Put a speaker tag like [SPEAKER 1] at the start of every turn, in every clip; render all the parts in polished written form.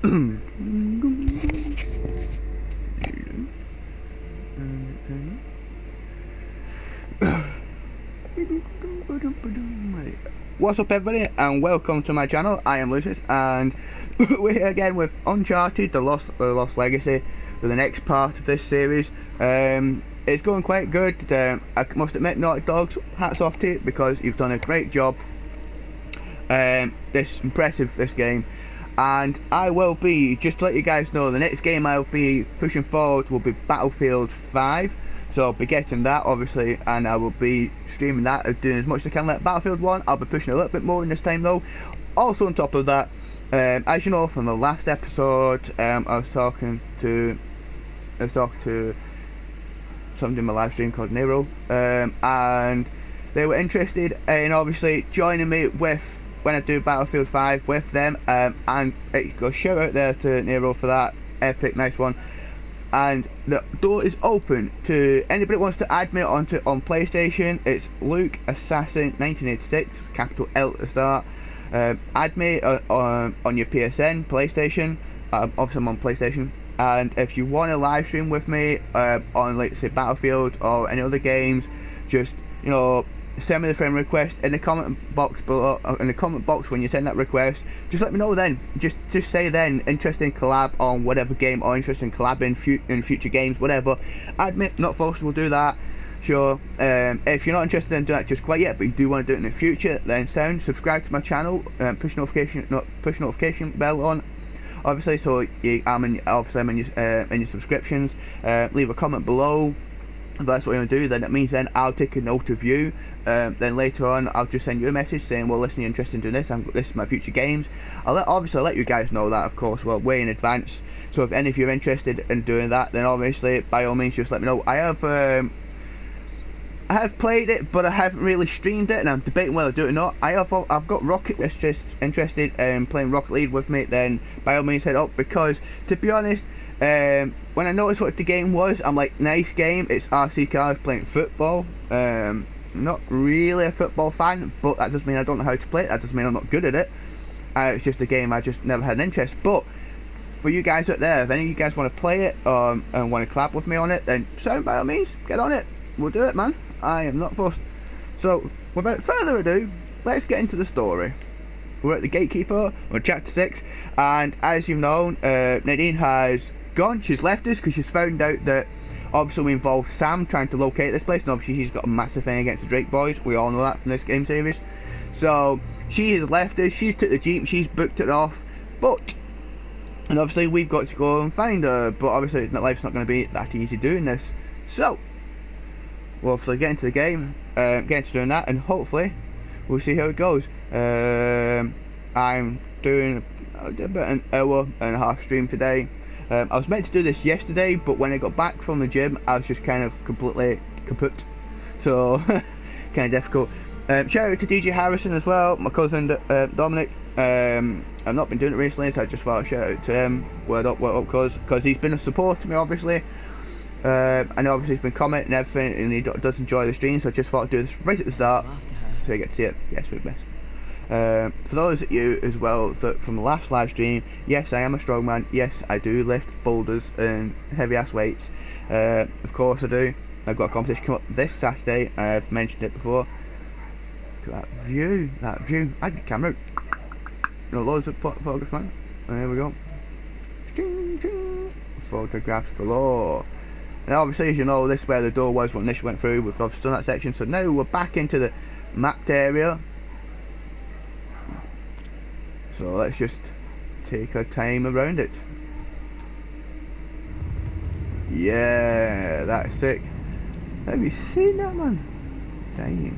[SPEAKER 1] What's up everybody, and welcome to my channel. I am Lucius, and we're here again with Uncharted, the Lost Legacy, for the next part of this series. It's going quite good. I must admit, Naughty Dogs, hats off to you, because you've done a great job. This game, and I will be, just to let you guys know, the next game I'll be pushing forward will be Battlefield 5. So I'll be getting that, obviously, and I will be streaming that, doing as much as I can. Like Battlefield 1, I'll be pushing a little bit more in this time though. Also on top of that, as you know from the last episode, I was talking to somebody in my live stream called Nero, and they were interested in obviously joining me with when I do Battlefield 5 with them, and go shout out there to Nero for that epic, nice one. And the door is open to anybody that wants to add me on PlayStation. It's Luke Assassin 1986, capital L at the start. Add me on your PSN, PlayStation. Obviously I'm on PlayStation. And if you want to live stream with me on, like, say, Battlefield or any other games, just, you know, send me the friend request in the comment box below. In the comment box when you send that request, just let me know then. Just say then, interested in collab on whatever game, or interested in collab in future games, whatever. Add me, not forced, we'll do that. Sure. If you're not interested in doing that just quite yet, but you do want to do it in the future, then subscribe to my channel, push notification bell on, obviously, so I'm in your subscriptions. Leave a comment below. If that's what you want to do, then it means then I'll take a note of you. Then later on I'll just send you a message saying, well, listen, you're interested in doing this, this is my future games. Obviously I'll let you guys know that, of course, well, way in advance. So if any of you are interested in doing that, then obviously by all means just let me know. I have played it, but I haven't really streamed it, and I'm debating whether to do it or not. I've got Rocket that's just interested in playing Rocket League with me, then by all means head up, because to be honest, when I noticed what the game was, I'm like, nice game, it's RC cars playing football. Not really a football fan, but that doesn't mean I don't know how to play it, that doesn't mean I'm not good at it. It's just a game I just never had an interest. But for you guys out there, if any of you guys want to play it and want to collab with me on it, then by all means, get on it, we'll do it, man. I am not fussed. So without further ado, let's get into the story. We're at the Gatekeeper, on chapter 6, and as you've known, Nadine has gone. She's left us because she's found out that obviously we involved Sam trying to locate this place, and obviously she's got a massive thing against the Drake boys. We all know that from this game series. So she has left us, she's took the Jeep, she's booked it off, and obviously we've got to go and find her, but obviously life's not going to be that easy doing this. So we'll obviously get into the game, get into doing that, and hopefully we'll see how it goes. I'm doing about an hour and a half stream today. I was meant to do this yesterday, but when I got back from the gym, I was just kind of completely kaput. So, kind of difficult. Shout out to DJ Harrison as well, my cousin Dominic. I've not been doing it recently, so I just thought I'd shout out to him. Word up, because he's been a support to me, obviously. I know obviously he's been commenting and everything, and he does enjoy the stream, so I just thought I'd do this right at the start, so you get to see it. Yes, we've missed. For those of you as well that from the last live stream, yes, I am a strongman. Yes, I do lift boulders and heavy ass weights. Of course I do. I've got a competition come up this Saturday. I've mentioned it before. Look at that view. I get the camera. No, loads of photographs, man. There we go. Photographs galore. And obviously, as you know, this is where the door was when this went through. We've obviously done that section, so now we're back into the mapped area. So let's just take our time around it. Yeah, that's sick. Have you seen that, man? Dang.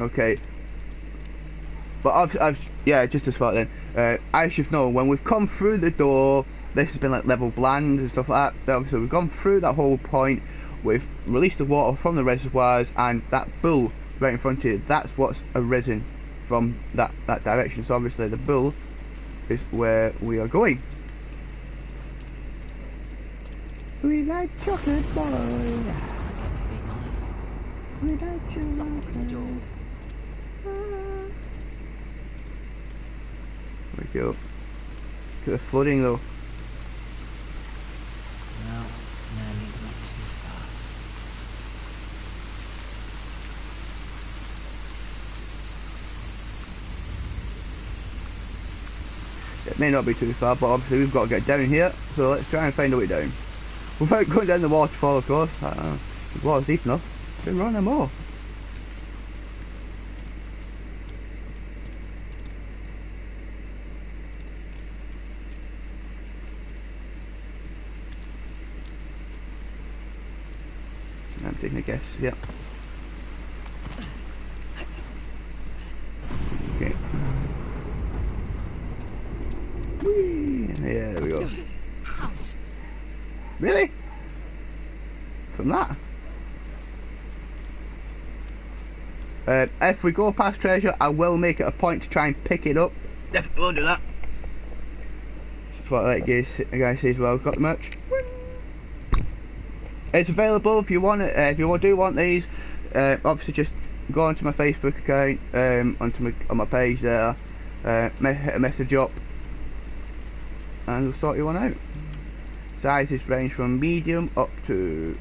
[SPEAKER 1] Okay. But yeah, just as far then. As you've known, when we've come through the door, this has been like level bland and stuff like that. Obviously, we've gone through that whole point. We've released the water from the reservoirs, and that bull right in front of you, that's what's arisen from that direction. So obviously the bull is where we are going. We like chocolate boys.
[SPEAKER 2] Soft in the door.
[SPEAKER 1] There we go. Look at the flooding though.
[SPEAKER 2] No, he's not too far.
[SPEAKER 1] It may not be too far, but obviously we've got to get down here, so let's try and find a way down. Without going down the waterfall, of course. The water's deep enough. Can run no more. I'm taking a guess, yeah. Okay. Whee! Yeah, there we go.
[SPEAKER 2] Ouch.
[SPEAKER 1] Really? From that? If we go past treasure, I will make it a point to try and pick it up. Definitely will do that. That's what I like guys say as well. Got the merch. It's available if you want it. If you do want these, obviously just go onto my Facebook account, on my page there, hit a message up, and we'll sort you one out. Sizes range from medium up to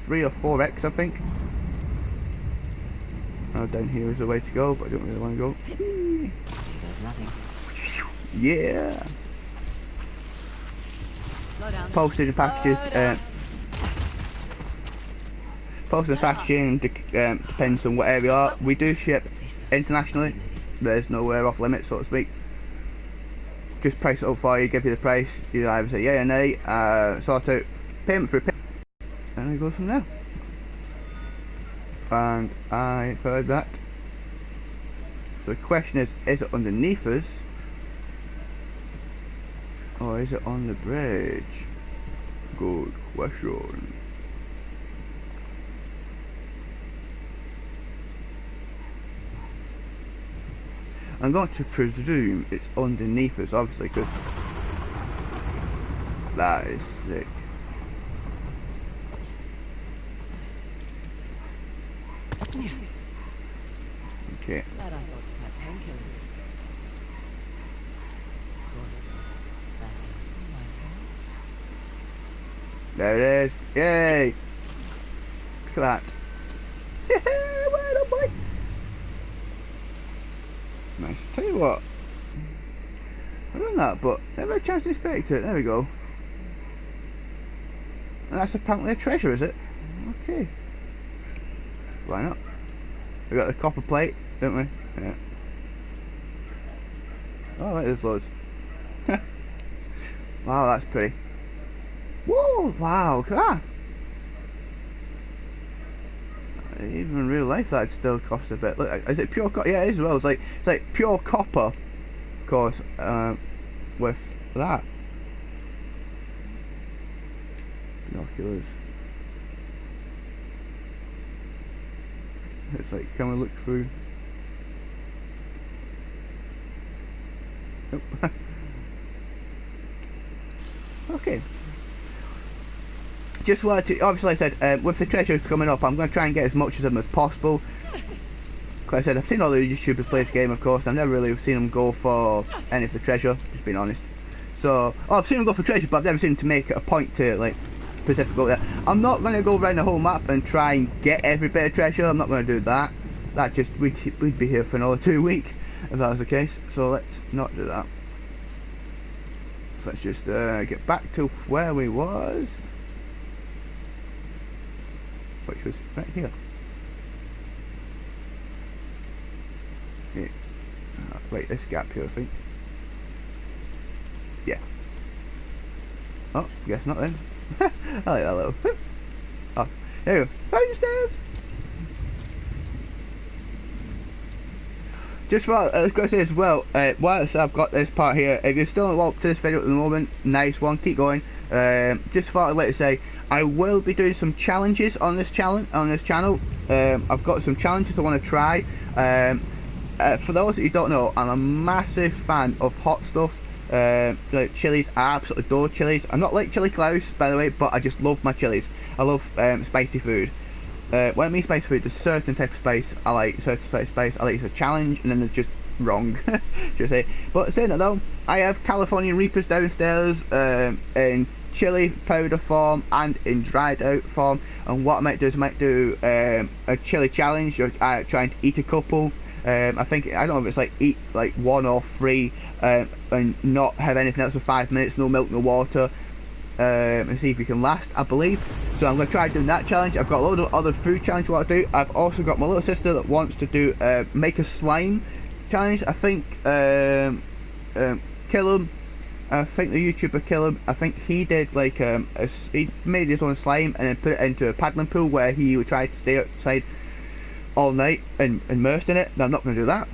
[SPEAKER 1] 3 or 4X, I think. Oh, down here is the way to go, but I don't really want to go.
[SPEAKER 2] There's nothing.
[SPEAKER 1] Yeah.
[SPEAKER 2] Slow down.
[SPEAKER 1] Postage and packages. Postage and packaging depends on whatever you are. We do ship internationally. There's nowhere off limits, so to speak. Just price it up for you, give you the price. You either say yay or nay. Sort out payment for payment, and it goes from there. And I heard that. So the question is it underneath us? Or is it on the bridge? Good question. I'm going to presume it's underneath us, obviously, because that is sick. Okay.
[SPEAKER 2] Glad I thought to buy painkillers. Of course, that is my fault.
[SPEAKER 1] There it is. Yay! Look at that. Yeah, well done, boy. Nice. Tell you what, I've done that, but never had a chance to inspect it. There we go. And that's apparently a treasure, is it? Okay. Why not? We got the copper plate, don't we? Yeah. Oh, right, there's loads. Wow, that's pretty. Whoa! Wow, look at that. Even in real life, that still costs a bit. Look, is it pure copper? Yeah, it is as well. It's like pure copper, of course, with that. Binoculars. It's like, can we look through? Nope. Okay. Just wanted to, obviously I said, with the treasures coming up, I'm going to try and get as much of them as possible. Like I said, I've seen all the YouTubers play this game, of course. I've never really seen them go for any of the treasure, just being honest. So, I've seen them go for treasure, but I've never seen them to make it a point to, like, specifically go there. I'm not going to go around the whole map and try and get every bit of treasure. I'm not going to do that. That just, we'd be here for another 2 weeks if that was the case. So let's not do that. So let's just get back to where we was. Which was right here. Yeah. Wait, this gap here, I think. Yeah. Oh, guess not then. I like that little. Oh, there you go. Found the stairs. Just what I was going to say as well, whilst I've got this part here, if you're still not up to this video at the moment, nice one, keep going. Just thought I'd like to say, I will be doing some challenges on this channel. I've got some challenges I want to try. For those that you don't know, I'm a massive fan of hot stuff. Like chilies, I absolutely adore chilies. I'm not like Chili Klaus, by the way, but I just love my chilies. I love spicy food. when it means space food, there's certain type of space I like, certain type of space I like it's a challenge, and then there's just wrong, should I say. But saying that though, I have California Reapers downstairs in chili powder form and in dried out form, and what I might do is I might do a chili challenge, trying to eat a couple. I think, I don't know if it's like eat like 1 or 3 and not have anything else for 5 minutes, no milk, no water, and see if we can last, I believe. So I'm going to try doing that challenge. I've got a load of other food challenges I want to do. I've also got my little sister that wants to do make a slime challenge. I think Kill 'em, I think the YouTuber Kill 'em, I think he did like he made his own slime and then put it into a paddling pool where he would try to stay outside all night and immersed in it. Now, I'm not going to do that,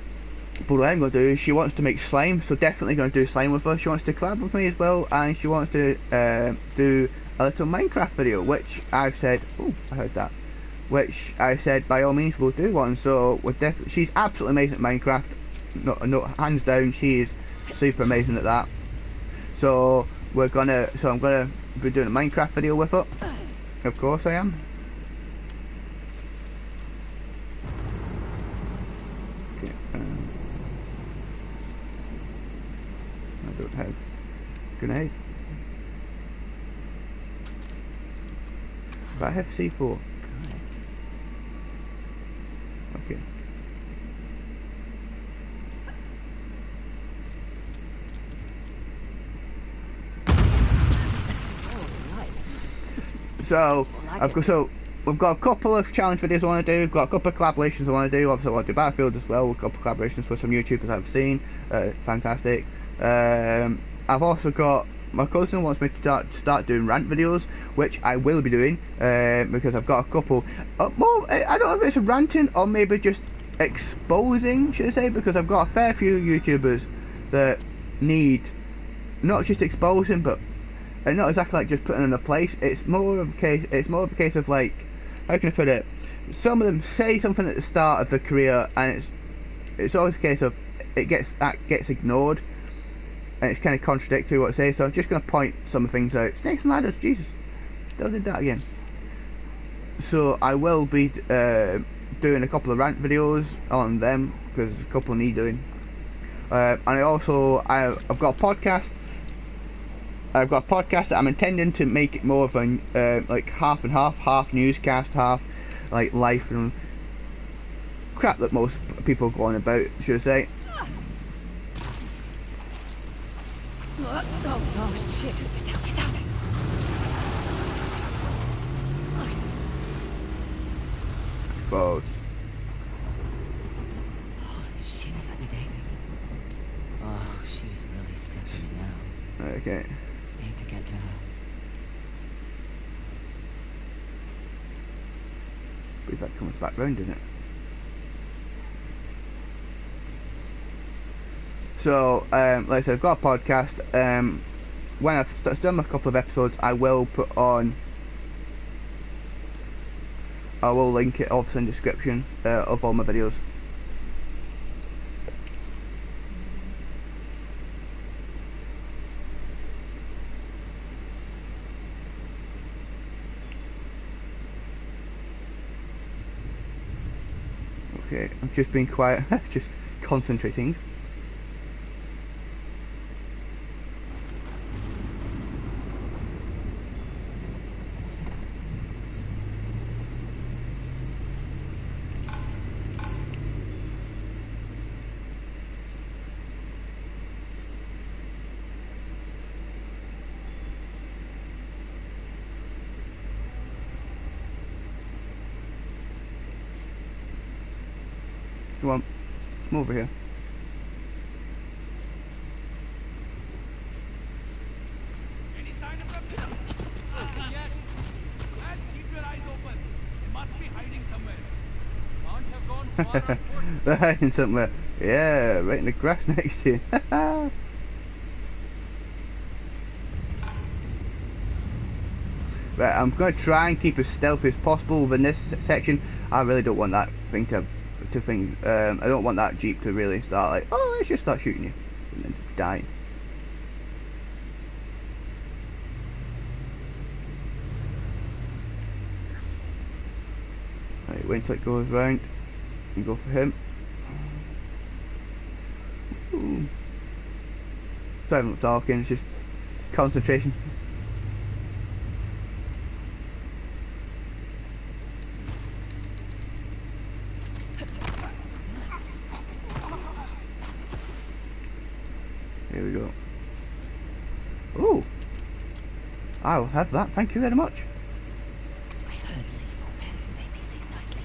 [SPEAKER 1] but what I'm going to do is she wants to make slime, so definitely going to do slime with her. She wants to collab with me as well, and she wants to do a little Minecraft video, which I've said, oh, I heard that, which I said by all means we'll do one. So we're definitely, she's absolutely amazing at Minecraft, no, hands down, she is super amazing at that. So I'm gonna be doing a Minecraft video with her, of course I am. Okay, I don't have grenade, but I have C4.
[SPEAKER 2] Good.
[SPEAKER 1] Okay. So we've got a couple of challenge videos I want to do. We've got a couple of collaborations I want to do. Obviously I want to do Battlefield as well. We've got a couple of collaborations with some YouTubers I've seen. Fantastic. I've also got, my cousin wants me to start doing rant videos, which I will be doing, because I've got a couple more, I don't know if it's a ranting or maybe just exposing, should I say, because I've got a fair few YouTubers that need not just exposing, but and not exactly like just putting in a place. It's more of a case of like, how can I put it, some of them say something at the start of their career and it's always a case of it gets ignored and it's kind of contradictory what I say. So I'm just going to point some things out. Snakes and ladders, Jesus, still did that again. So I will be doing a couple of rant videos on them because a couple need doing, and I've got a podcast. I've got a podcast that I'm intending to make it more of a like half and half newscast, half like life and crap that most people go on about, should I say.
[SPEAKER 2] Oh shit, get down, get down.
[SPEAKER 1] Both.
[SPEAKER 2] Holy shit, is that Nadine? Oh, she's really stepping it now.
[SPEAKER 1] Okay.
[SPEAKER 2] Need to get to her.
[SPEAKER 1] Believe that comes back round, doesn't it? So, like I said, I've got a podcast. When I've done a couple of episodes, I will link it obviously in the description of all my videos. Okay, I'm just being quiet, just concentrating. Come on, come over here.
[SPEAKER 3] Any sign of them? Yes. Well, keep your eyes open. They must be hiding somewhere. Can't have gone far on foot.
[SPEAKER 1] They're hiding somewhere. Yeah, right in the grass next to you. Right, I'm going to try and keep as stealthy as possible within this section. I really don't want that thing to I don't want that jeep to really start like, oh, let's just start shooting you and then die. wait until it goes round and go for him. Ooh. Sorry I'm not talking, it's just concentration. Here we go. Ooh! I'll have that, thank you very much.
[SPEAKER 2] I heard C4 pairs with APCs nicely.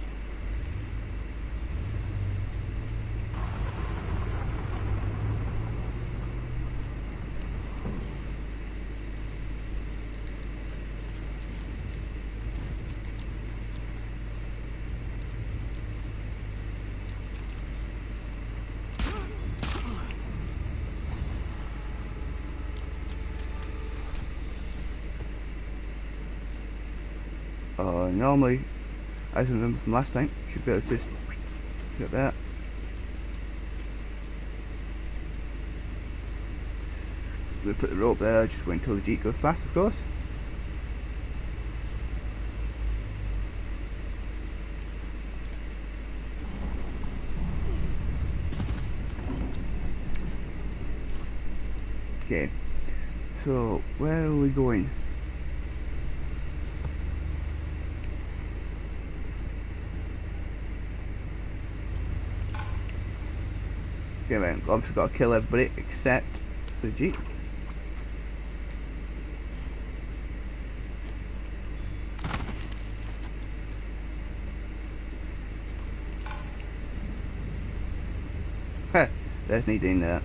[SPEAKER 1] Normally, as I remember from last time, should be able to just get that. We put the rope there, just wait until the Jeep goes past, of course. Okay, so where are we going? Okay, right, I've obviously got to kill everybody except the Jeep. Heh, there's Nadine there.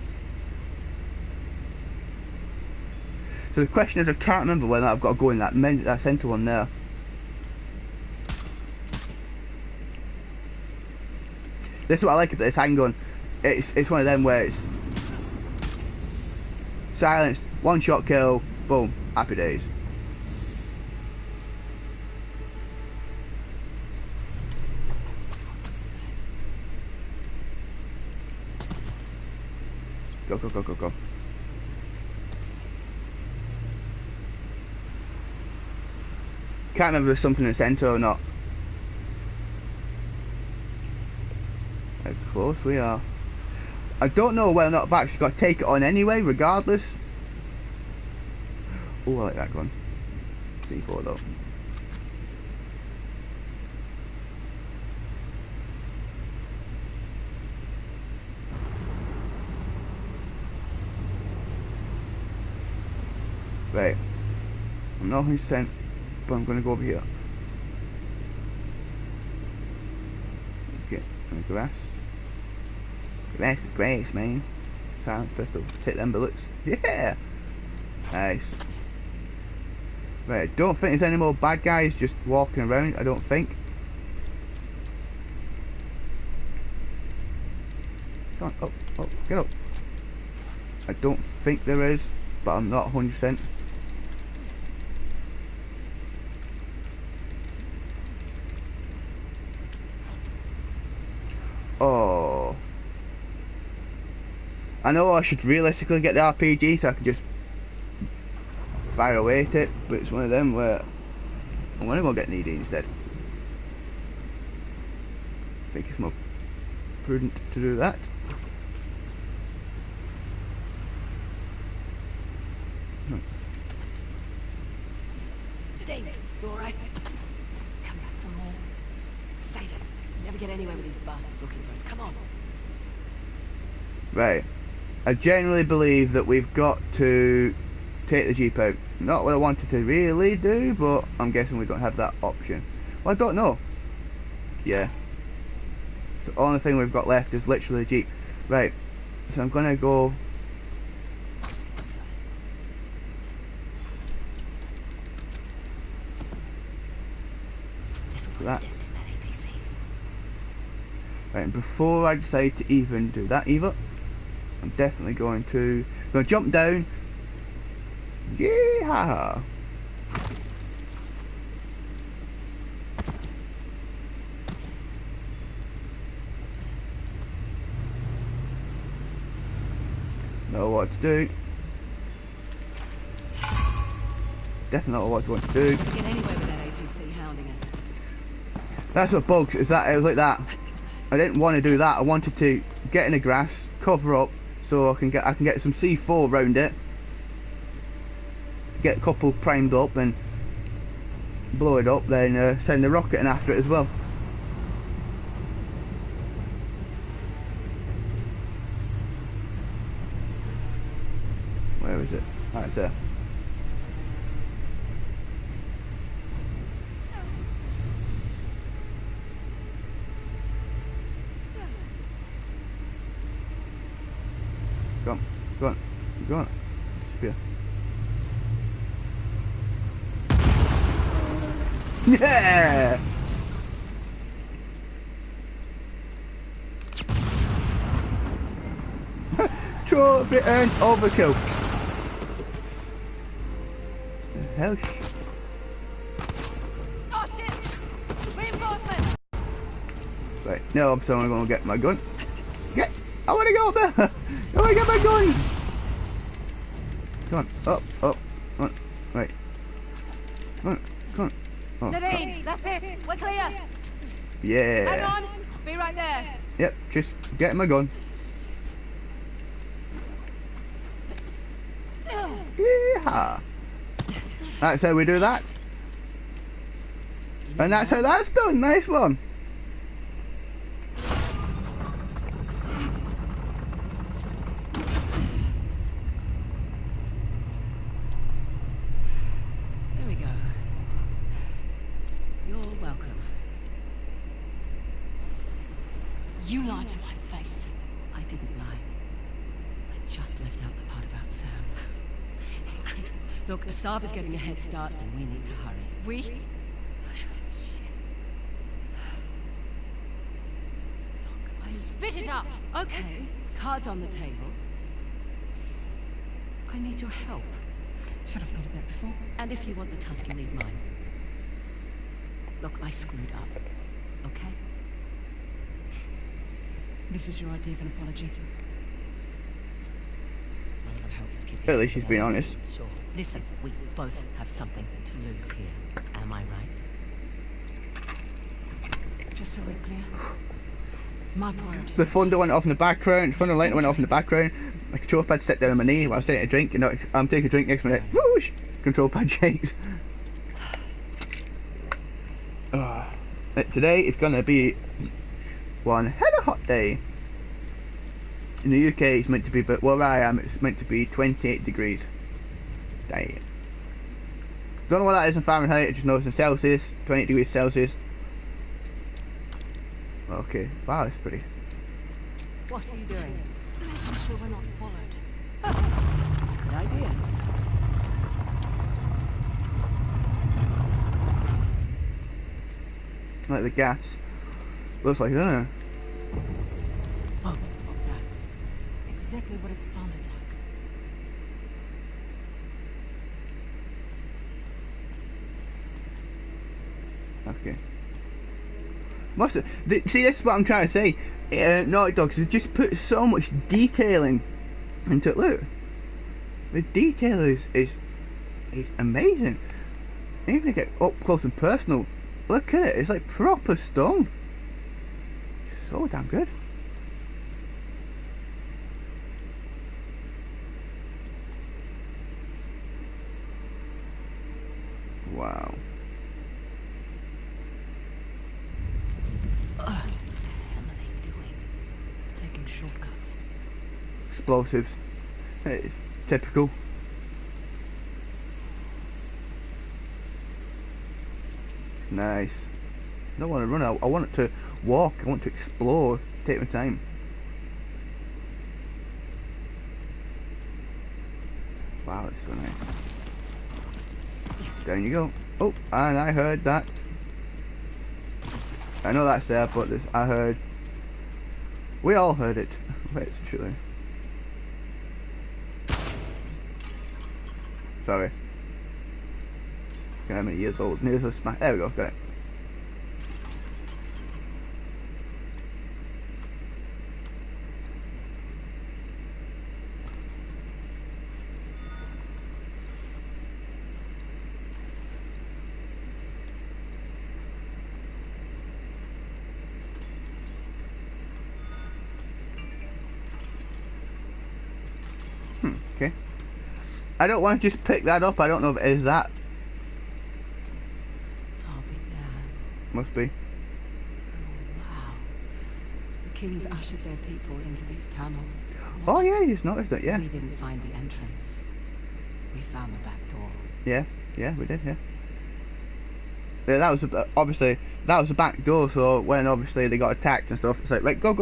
[SPEAKER 1] So the question is, I can't remember whether I've got to go in that centre one there. This is what I like about this handgun. It's one of them where it's silence, one shot kill, boom, happy days. Go, go, go, go, go. Can't remember if there's something in the centre or not. How close we are. I don't know whether or not I've actually got to take it on anyway, regardless. Oh, I like that gun. C4 though. Right. I'm not 100%, but I'm going to go over here. Okay, and grass. Grass, man. Silence pistol. Take them bullets. Yeah! Nice. Right, I don't think there's any more bad guys just walking around, I don't think. Come on, oh, get up. I don't think there is, but I'm not 100%. Oh. I know I should realistically get the RPG so I can just fire away at it, but it's one of them where I'm gonna go get an ED instead. I think it's more prudent to do that.
[SPEAKER 2] Dave, you alright? Come back for more. Save it. Never get anywhere with these bastards looking for us. Come on.
[SPEAKER 1] Right. I generally believe that we've got to take the Jeep out. Not what I wanted to really do, but I'm guessing we don't have that option. Well, I don't know. Yeah. The only thing we've got left is literally the Jeep. Right. So I'm gonna go.
[SPEAKER 2] This will
[SPEAKER 1] That.
[SPEAKER 2] dent in that APC.
[SPEAKER 1] Right, and before I decide to even do that either, I'm definitely going to jump down. Yeah. Know what to do. Definitely know what I want to do.
[SPEAKER 2] Never get anywhere with that APC hounding us.
[SPEAKER 1] That's what bugs, is that it was like that. I didn't want to do that. I wanted to get in the grass, cover up, so I can get some C4 around it. Get a couple primed up and blow it up, then send the rocket in after it as well. Where is it? Ah, it's there. Go on, go on, go on. Spear. Yeah! Trophy earned overkill. The hell?
[SPEAKER 2] Oh shit! Reinforcements!
[SPEAKER 1] Right, now I'm still gonna get my gun. I wanna go up there! I wanna get my gun! Come on, up, up, come on, right. Come on, come on. Oh,
[SPEAKER 2] Nadine, that's it! We're clear!
[SPEAKER 1] yeah.
[SPEAKER 2] Hang on! Be right there!
[SPEAKER 1] Yep, just getting my gun. Yeehaw. That's how we do that. And that's how that's done. Nice one.
[SPEAKER 2] There we go. You're welcome. You lied to my face. I didn't lie. I just left out the part about Sam. Look, Asaf is getting a head start and we need to hurry. We? Shit. Look, I spit it out! Okay, cards on the table. I need your help. Should have thought of that before. And if you want the tusk, you need mine. Look, I screwed up. Okay?
[SPEAKER 4] This is your idea of an apology.
[SPEAKER 2] Well, it helps to keep
[SPEAKER 1] At least she's being honest.
[SPEAKER 2] Sure. Listen, we both have something to lose here. Am I right?
[SPEAKER 4] Just so we're clear. My priority.
[SPEAKER 1] The thunder went off in the background. Thunder and lightning went off in the background. My control pad set down on my knee while I was taking a drink. And now I'm taking a drink next minute. Whoosh! Control pad shakes. Today is gonna be one hell of a hot day. In the UK, it's meant to be, but where I am, it's meant to be 28 degrees. Damn. Don't know what that is in Fahrenheit. I just know it's in Celsius. 28 degrees Celsius. Okay. Wow, it's pretty.
[SPEAKER 2] What are you doing? Making sure we're not followed. That's a good idea.
[SPEAKER 1] Like the gas. Looks like,
[SPEAKER 2] Whoa, what was that? Exactly what it sounded like.
[SPEAKER 1] Okay. Must have, see, this is what I'm trying to say. Naughty Dogs have just put so much detailing into it. Look, the detail is amazing. Even to get up close and personal, look at it. It's like proper stone. So damn good. Wow.
[SPEAKER 2] What the hell are they doing? Taking shortcuts.
[SPEAKER 1] Explosives. It's typical. Nice. I don't want to run out. I want it to walk. I want to explore. Take my time. Wow, it's so nice. Down you go. Oh, and I heard that. I know that's there, but this I heard. We all heard it. Wait, truly. Sorry. How many years old? Near the smash. There we go. Got it. Okay. I don't want to just pick that up. I don't know if it is that.
[SPEAKER 2] I'll be damned.
[SPEAKER 1] Must be.
[SPEAKER 2] Oh, wow. The kings ushered their people into these tunnels.
[SPEAKER 1] Oh yeah, you just noticed it, yeah.
[SPEAKER 2] We didn't find the entrance. We found the back door.
[SPEAKER 1] Yeah, we did, yeah. Yeah, that was obviously that was the back door. So when obviously they got attacked and stuff, it's like right, go,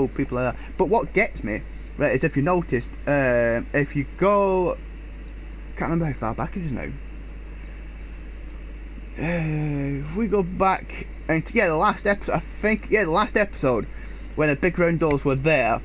[SPEAKER 1] people like that. But what gets me, right, is if you noticed, if you go, can't remember how far back it is now. If we go back and the last episode, I think, the last episode when the big round doors were there.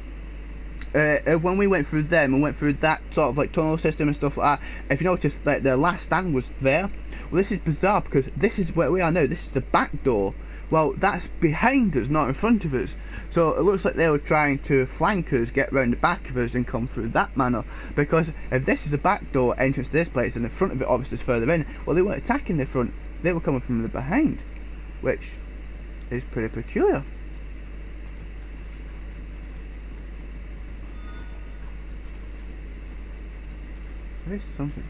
[SPEAKER 1] When we went through them and went through that sort of like tunnel system and stuff like that, if you notice that the last stand was there. Well, this is bizarre because this is where we are now. This is the back door. Well, that's behind us, not in front of us. So it looks like they were trying to flank us, get round the back of us and come through that manner. Because if this is the back door entrance to this place and the front of it obviously is further in, well, they weren't attacking the front. They were coming from the behind, which is pretty peculiar. There is something.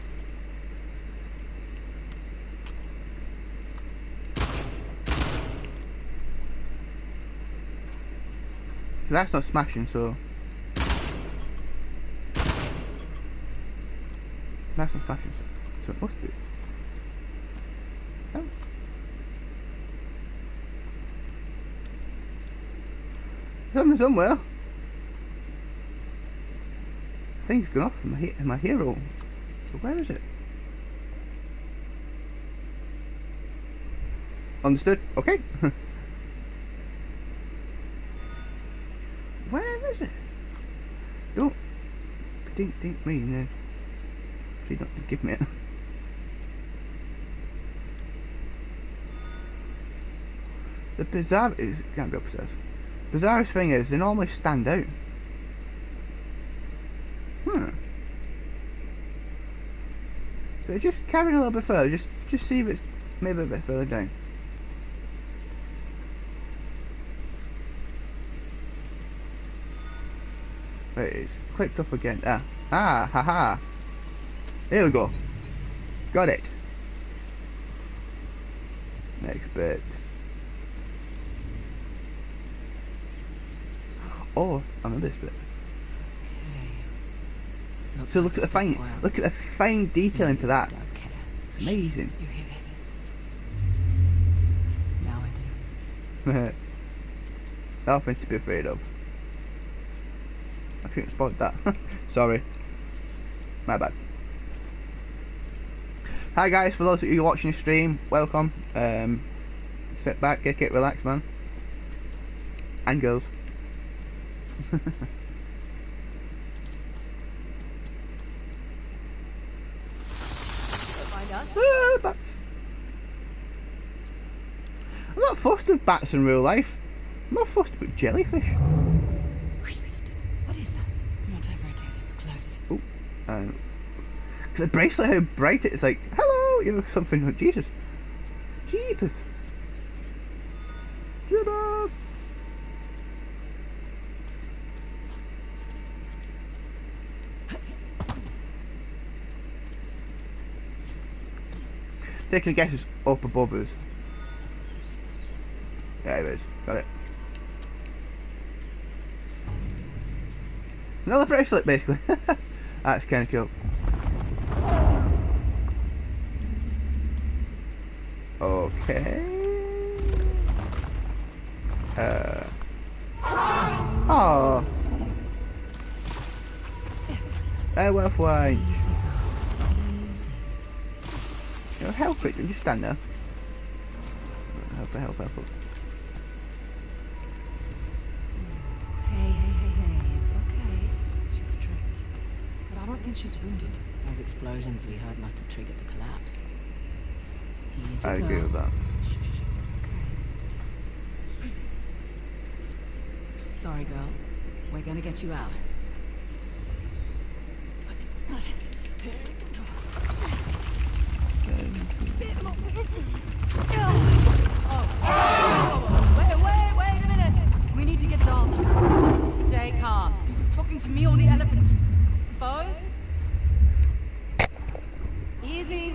[SPEAKER 1] That's not smashing, so that's not smashing, so it must be. Oh. Something somewhere. Things gone off my hero. So where is it? Understood. Okay. Where is it? Don't think me now. Please don't give me it. The bizarre is can't go upstairs. Bizarrest thing is they normally stand out. So just carrying a little bit further, just see if it's maybe a bit further down. There it is. Clicked up again. Haha. Here we go. Got it. Next bit. Oh, I know this bit.
[SPEAKER 2] Okay.
[SPEAKER 1] So look at the fine detail into that. Amazing.
[SPEAKER 2] You hit it. Now I do.
[SPEAKER 1] Nothing to be afraid of. I shouldn't have spotted that. Sorry. My bad. Hi guys, for those of you watching the stream, welcome. Sit back, kick it, relax, man. And girls.
[SPEAKER 2] Find us?
[SPEAKER 1] Bats. I'm not fussed with bats in real life. I'm not fussed with jellyfish.
[SPEAKER 2] What is that? Whatever it is, it's close.
[SPEAKER 1] Oh, the bracelet, how bright it is, like, hello, you know, something like Jesus. Jeepers. Jeepers. Taking a guess it's up above us. There it is, got it. Another bracelet, basically. That's kind of cool. Okay. Oh. Worth wine.
[SPEAKER 2] Easy, girl. Easy.
[SPEAKER 1] You know, help it, don't just stand there. Help.
[SPEAKER 2] Hey, it's okay. She's tripped. But I don't think she's wounded. Those explosions we heard must have triggered the collapse. Easy,
[SPEAKER 1] I agree
[SPEAKER 2] girl.
[SPEAKER 1] with that.
[SPEAKER 2] Shh, it's okay. Sorry, girl. We're gonna get you out. Wait a minute! We need to get down. Just stay calm. Talking to me or the elephant? Both? Easy.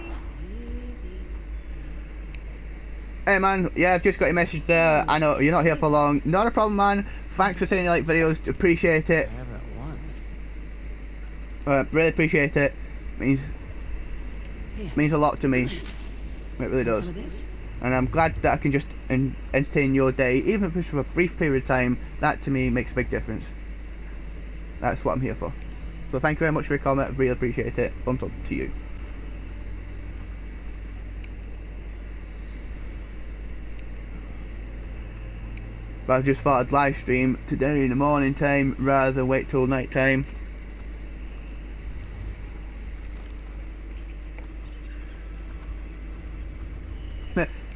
[SPEAKER 1] Hey man, yeah, I've just got your message there. I know you're not here for long. Not a problem, man. Thanks for saying you like videos. Appreciate it.
[SPEAKER 5] I have it once.
[SPEAKER 1] Really appreciate it. Means a lot to me. It really does. And I'm glad that I can just entertain your day, even if it's for a brief period of time. That to me makes a big difference. That's what I'm here for. So thank you very much for your comment. I really appreciate it. Thumbs up to you. But I just thought I'd live stream today in the morning time rather than wait till night time.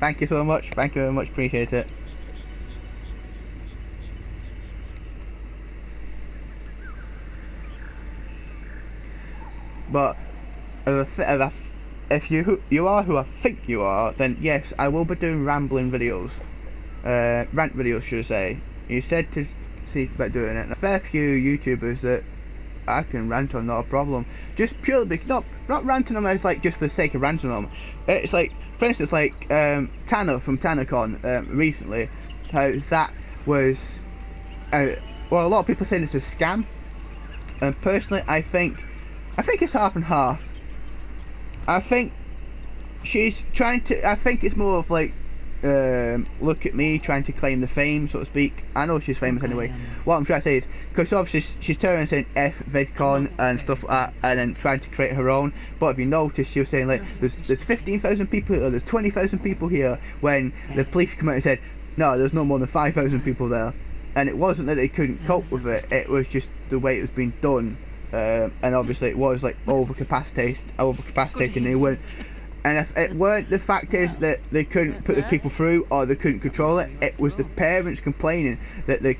[SPEAKER 1] Thank you so much. Thank you very much. Appreciate it. But if you are who I think you are, then yes, I will be doing rambling videos, rant videos, should I say. You said to see about doing it. A fair few YouTubers that I can rant on, not a problem. Just purely because not ranting them as like just for the sake of ranting them. It's like, for instance, like Tanner from TannerCon recently, how that was. Well, a lot of people saying it's a scam, and personally, I think it's half and half. I think she's trying to. I think it's more of like, look at me trying to claim the fame, so to speak. I know she's famous anyway. What I'm trying to say is, because obviously she's turning saying F VidCon and stuff like that, and then trying to create her own. But if you notice, she was saying like, there's 15,000 people here, there's 20,000 people here, when the police come out and said, no, there's no more than 5,000 people there. And it wasn't that they couldn't cope with it, it was just the way it was being done. And obviously it was like overcapacitated, and they weren't. And if it weren't, the fact is that they couldn't put the people through, or they couldn't control it. It was the parents complaining that the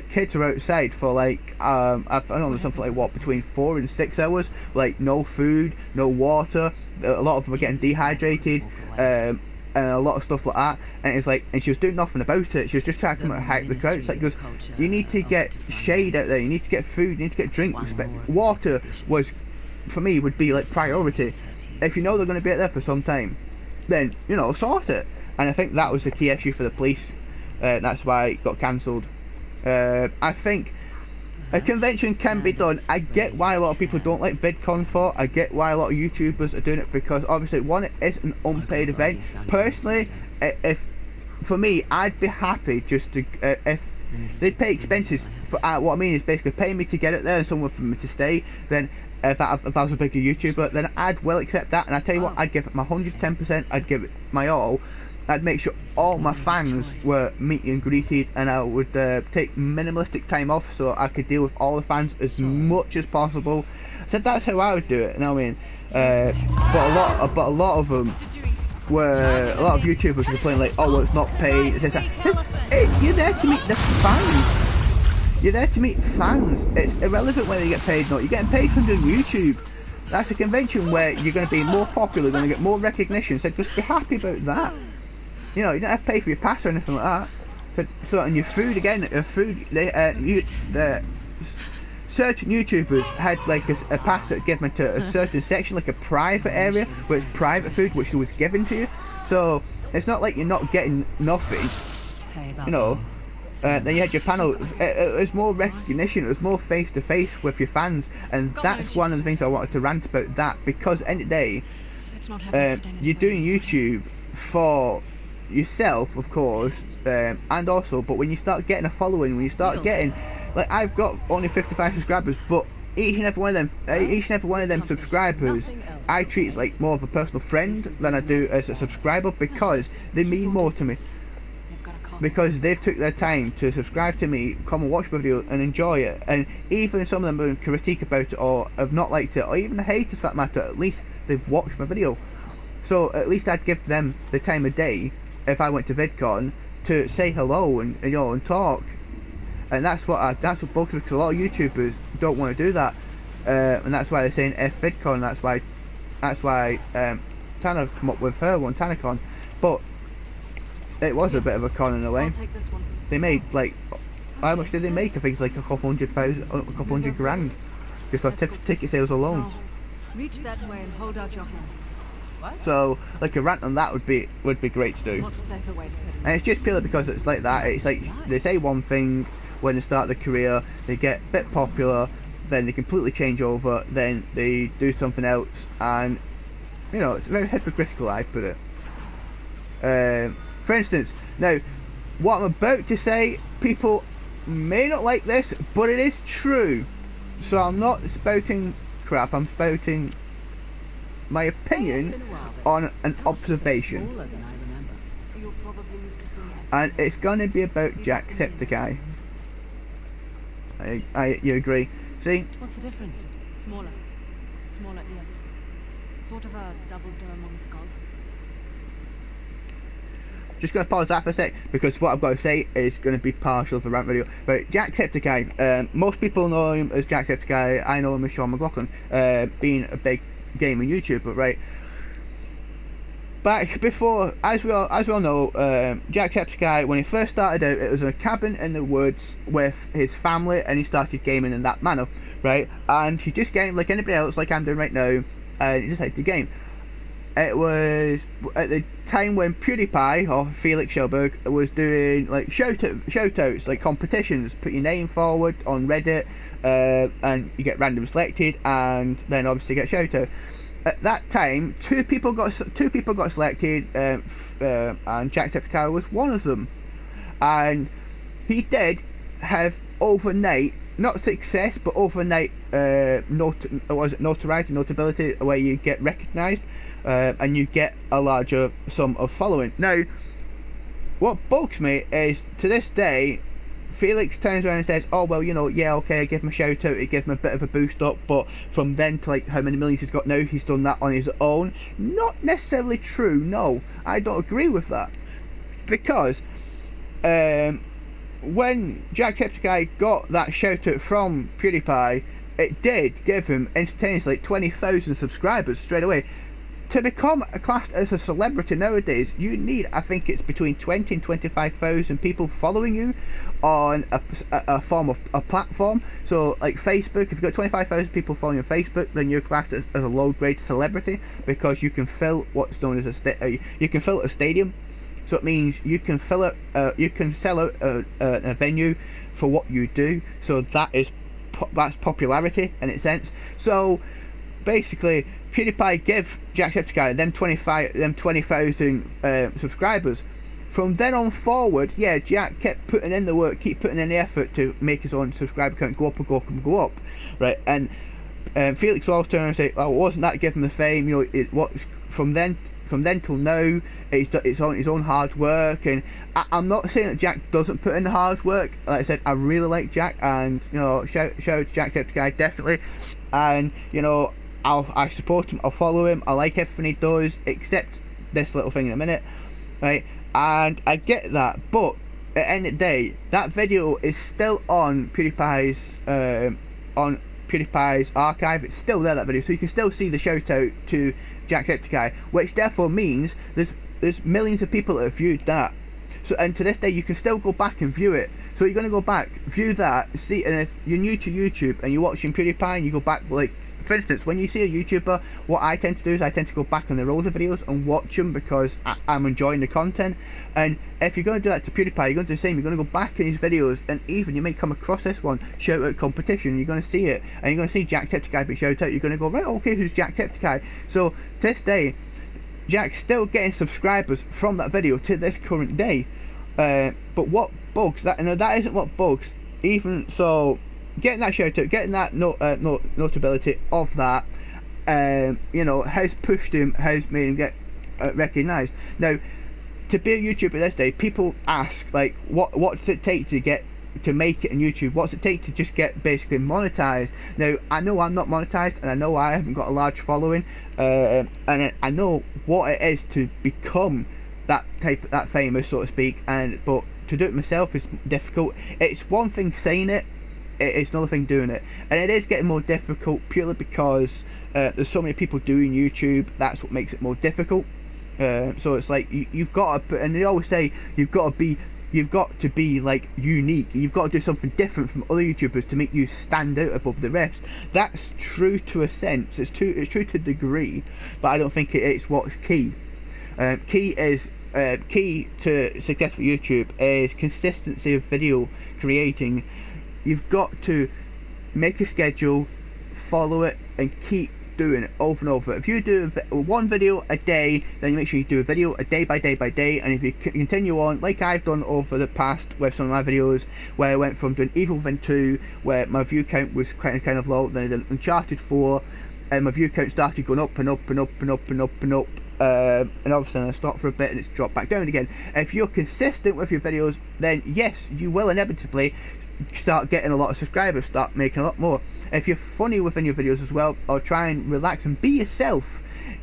[SPEAKER 1] kids are outside for like I don't know, something like what, between 4 and 6 hours, like no food, no water. A lot of them were getting dehydrated, and a lot of stuff like that. And it's like, and she was doing nothing about it. She was just trying to come out and hype the crowd. It's like, goes, you need to get shade out there. You need to get food. You need to get drink. Water was, for me, would be like priority. If you know they're going to be out there for some time, then, you know, sort it. And I think that was the key issue for the police. That's why it got cancelled. I think a convention can be done. I get why a lot of people don't like VidCon for. I get why a lot of YouTubers are doing it, because obviously, one, it is an unpaid event. Personally, if for me, I'd be happy just to if they pay expenses. For, what I mean is basically pay me to get it there and somewhere for me to stay. Then if I was a bigger YouTuber, then I'd well accept that. And I tell you what, I'd give it my 110%. I'd give it my all. I'd make sure all my fans were meet and greeted, and I would take minimalistic time off so I could deal with all the fans as much as possible. So that's how I would do it. You know what I mean? But a lot of them were, a lot of YouTubers were complaining like, oh, well, it's not paid. It's hey, you're there to meet the fans. You're there to meet fans. It's irrelevant whether you get paid or not. You're getting paid from doing YouTube. That's a convention where you're going to be more popular, going to get more recognition. So just be happy about that. You know, you don't have to pay for your pass or anything like that. So and your food again, certain YouTubers had like a pass that given to a certain section, like a private area where it's private food, which was given to you. So it's not like you're not getting nothing. You know. Then you had your panel. It was more recognition. It was more face to face with your fans, and that's one of the things I wanted to rant about. That because at the end of the day, you're doing YouTube for yourself, of course, and also, but when you start getting a following, when you start getting, like, I've got only 55 subscribers, but each and every one of them subscribers I treat as like more of a personal friend than I do as a subscriber, because they mean more to me, because they've took their time to subscribe to me, come and watch my video and enjoy it. And even if some of them have critique about it or have not liked it, or even haters for that matter, at least they've watched my video. So at least I'd give them the time of day if I went to VidCon to say hello and you know, and talk. And that's what bugs me, because a lot of YouTubers don't want to do that, and that's why they're saying F VidCon. That's why Tanner come up with her one, TannerCon. But it was a bit of a con in a way. They made like, how much did they make? I think it's like a couple hundred grand just on ticket sales alone.
[SPEAKER 4] Reach that way and hold out your hand.
[SPEAKER 1] So like a rant on that would be great to do.
[SPEAKER 2] Much safer way to put it.
[SPEAKER 1] And it's just purely because it's like that. It's like they say one thing when they start their career, they get a bit popular, then they completely change over, then they do something else, and you know, it's very hypocritical, I put it. For instance, now what I'm about to say, people may not like this, but it is true. So I'm not spouting crap, I'm spouting my opinion on an observation. And it's going to be about Jacksepticeye. You agree? See?
[SPEAKER 4] What's the difference? Smaller. Smaller, yes. Sort of a double dome on the skull.
[SPEAKER 1] Just going to pause that for a sec, because what I've got to say is going to be partial of the rant video. But Jacksepticeye, most people know him as Jacksepticeye. I know him as Sean McLaughlin, being a big gaming YouTuber, right? Back before, as we all know, Jacksepticeye, when he first started out, it was a cabin in the woods with his family, and he started gaming in that manner, right? And he just gamed like anybody else, like I'm doing right now, and he decided to game. It was at the time when PewDiePie, or Felix Schellberg, was doing like shoutouts, like competitions. Put your name forward on Reddit, and you get random selected, and then obviously get shoutout. At that time, two people got selected, and Jacksepticeye was one of them. And he did have overnight, not success, but overnight notoriety, notability, where you get recognised, and you get a larger sum of following. Now, what bugs me is, to this day, Felix turns around and says, oh well, you know, yeah, okay, I give him a shout out, it gave him a bit of a boost up, but from then to like how many millions he's got now, he's done that on his own. Not necessarily true, no, I don't agree with that. Because when Jacksepticeye got that shout out from PewDiePie, it did give him instantaneously like 20,000 subscribers straight away. To become classed as a celebrity nowadays, you need, I think it's between 20 and 25,000 people following you on a form of a platform. So like Facebook, if you've got 25,000 people following you on Facebook, then you're classed as a low grade celebrity, because you can fill what's known as you can fill a stadium. So it means you can fill it, you can sell out a venue for what you do. So that's popularity in its sense. So basically, PewDiePie gave Jacksepticeye them 20,000 subscribers. From then on forward, yeah, Jack kept putting in the work, keep putting in the effort to make his own subscriber count go up and go up and go up, right? And Felix will always turn around and say, "Oh, wasn't that giving the fame? You know, what from then till now, it's on his own hard work." And I'm not saying that Jack doesn't put in the hard work. Like I said, I really like Jack, and you know, shout out to Jacksepticeye definitely, and you know, I support him, I'll follow him, I like everything he does, except this little thing in a minute, right? And I get that, but at the end of the day, that video is still on PewDiePie's archive. It's still there, that video, so you can still see the shout out to Jacksepticeye, which therefore means there's millions of people that have viewed that. So, and to this day, you can still go back and view it. So you're going to go back, view that, see, and if you're new to YouTube and you're watching PewDiePie and you go back, like, for instance, when you see a YouTuber, what I tend to do is I tend to go back on their older videos and watch them, because I'm enjoying the content. And if you're going to do that to PewDiePie, you're going to do the same. You're going to go back in his videos, and even you may come across this one, shout out competition, you're going to see it, and you're going to see Jacksepticeye be shout out. You're going to go, right, okay, who's Jacksepticeye? So to this day, Jack's still getting subscribers from that video to this current day. But what bugs that, and that isn't what bugs, even so, getting that shout out, getting that notability of that, you know, has pushed him, has made him get recognised. Now, to be a YouTuber this day, people ask, like, what's it take to make it on YouTube? What's it take to just get basically monetized? Now, I know I'm not monetized, and I know I haven't got a large following, and I know what it is to become that famous, so to speak. But to do it myself is difficult. It's one thing saying it, it's another thing doing it, and it is getting more difficult purely because there's so many people doing YouTube. That's what makes it more difficult. So it's like you've got to, and they always say you've got to be you've got to be like unique. You've got to do something different from other YouTubers to make you stand out above the rest. That's true to a sense. It's true to a degree, but I don't think it's what's key. Key to successful YouTube is consistency of video creating. You've got to make a schedule, follow it, and keep doing it over and over. If you do one video a day, then you make sure you do a video a day by day by day. And if you continue on, like I've done over the past with some of my videos, where I went from doing Evil Within 2, where my view count was kind of low, then I did Uncharted 4, and my view count started going up and up and up and up and up and up. And obviously I stopped for a bit and it's dropped back down again. If you're consistent with your videos, then yes, you will inevitably start getting a lot of subscribers, start making a lot more. If you're funny within your videos as well, or try and relax and be yourself,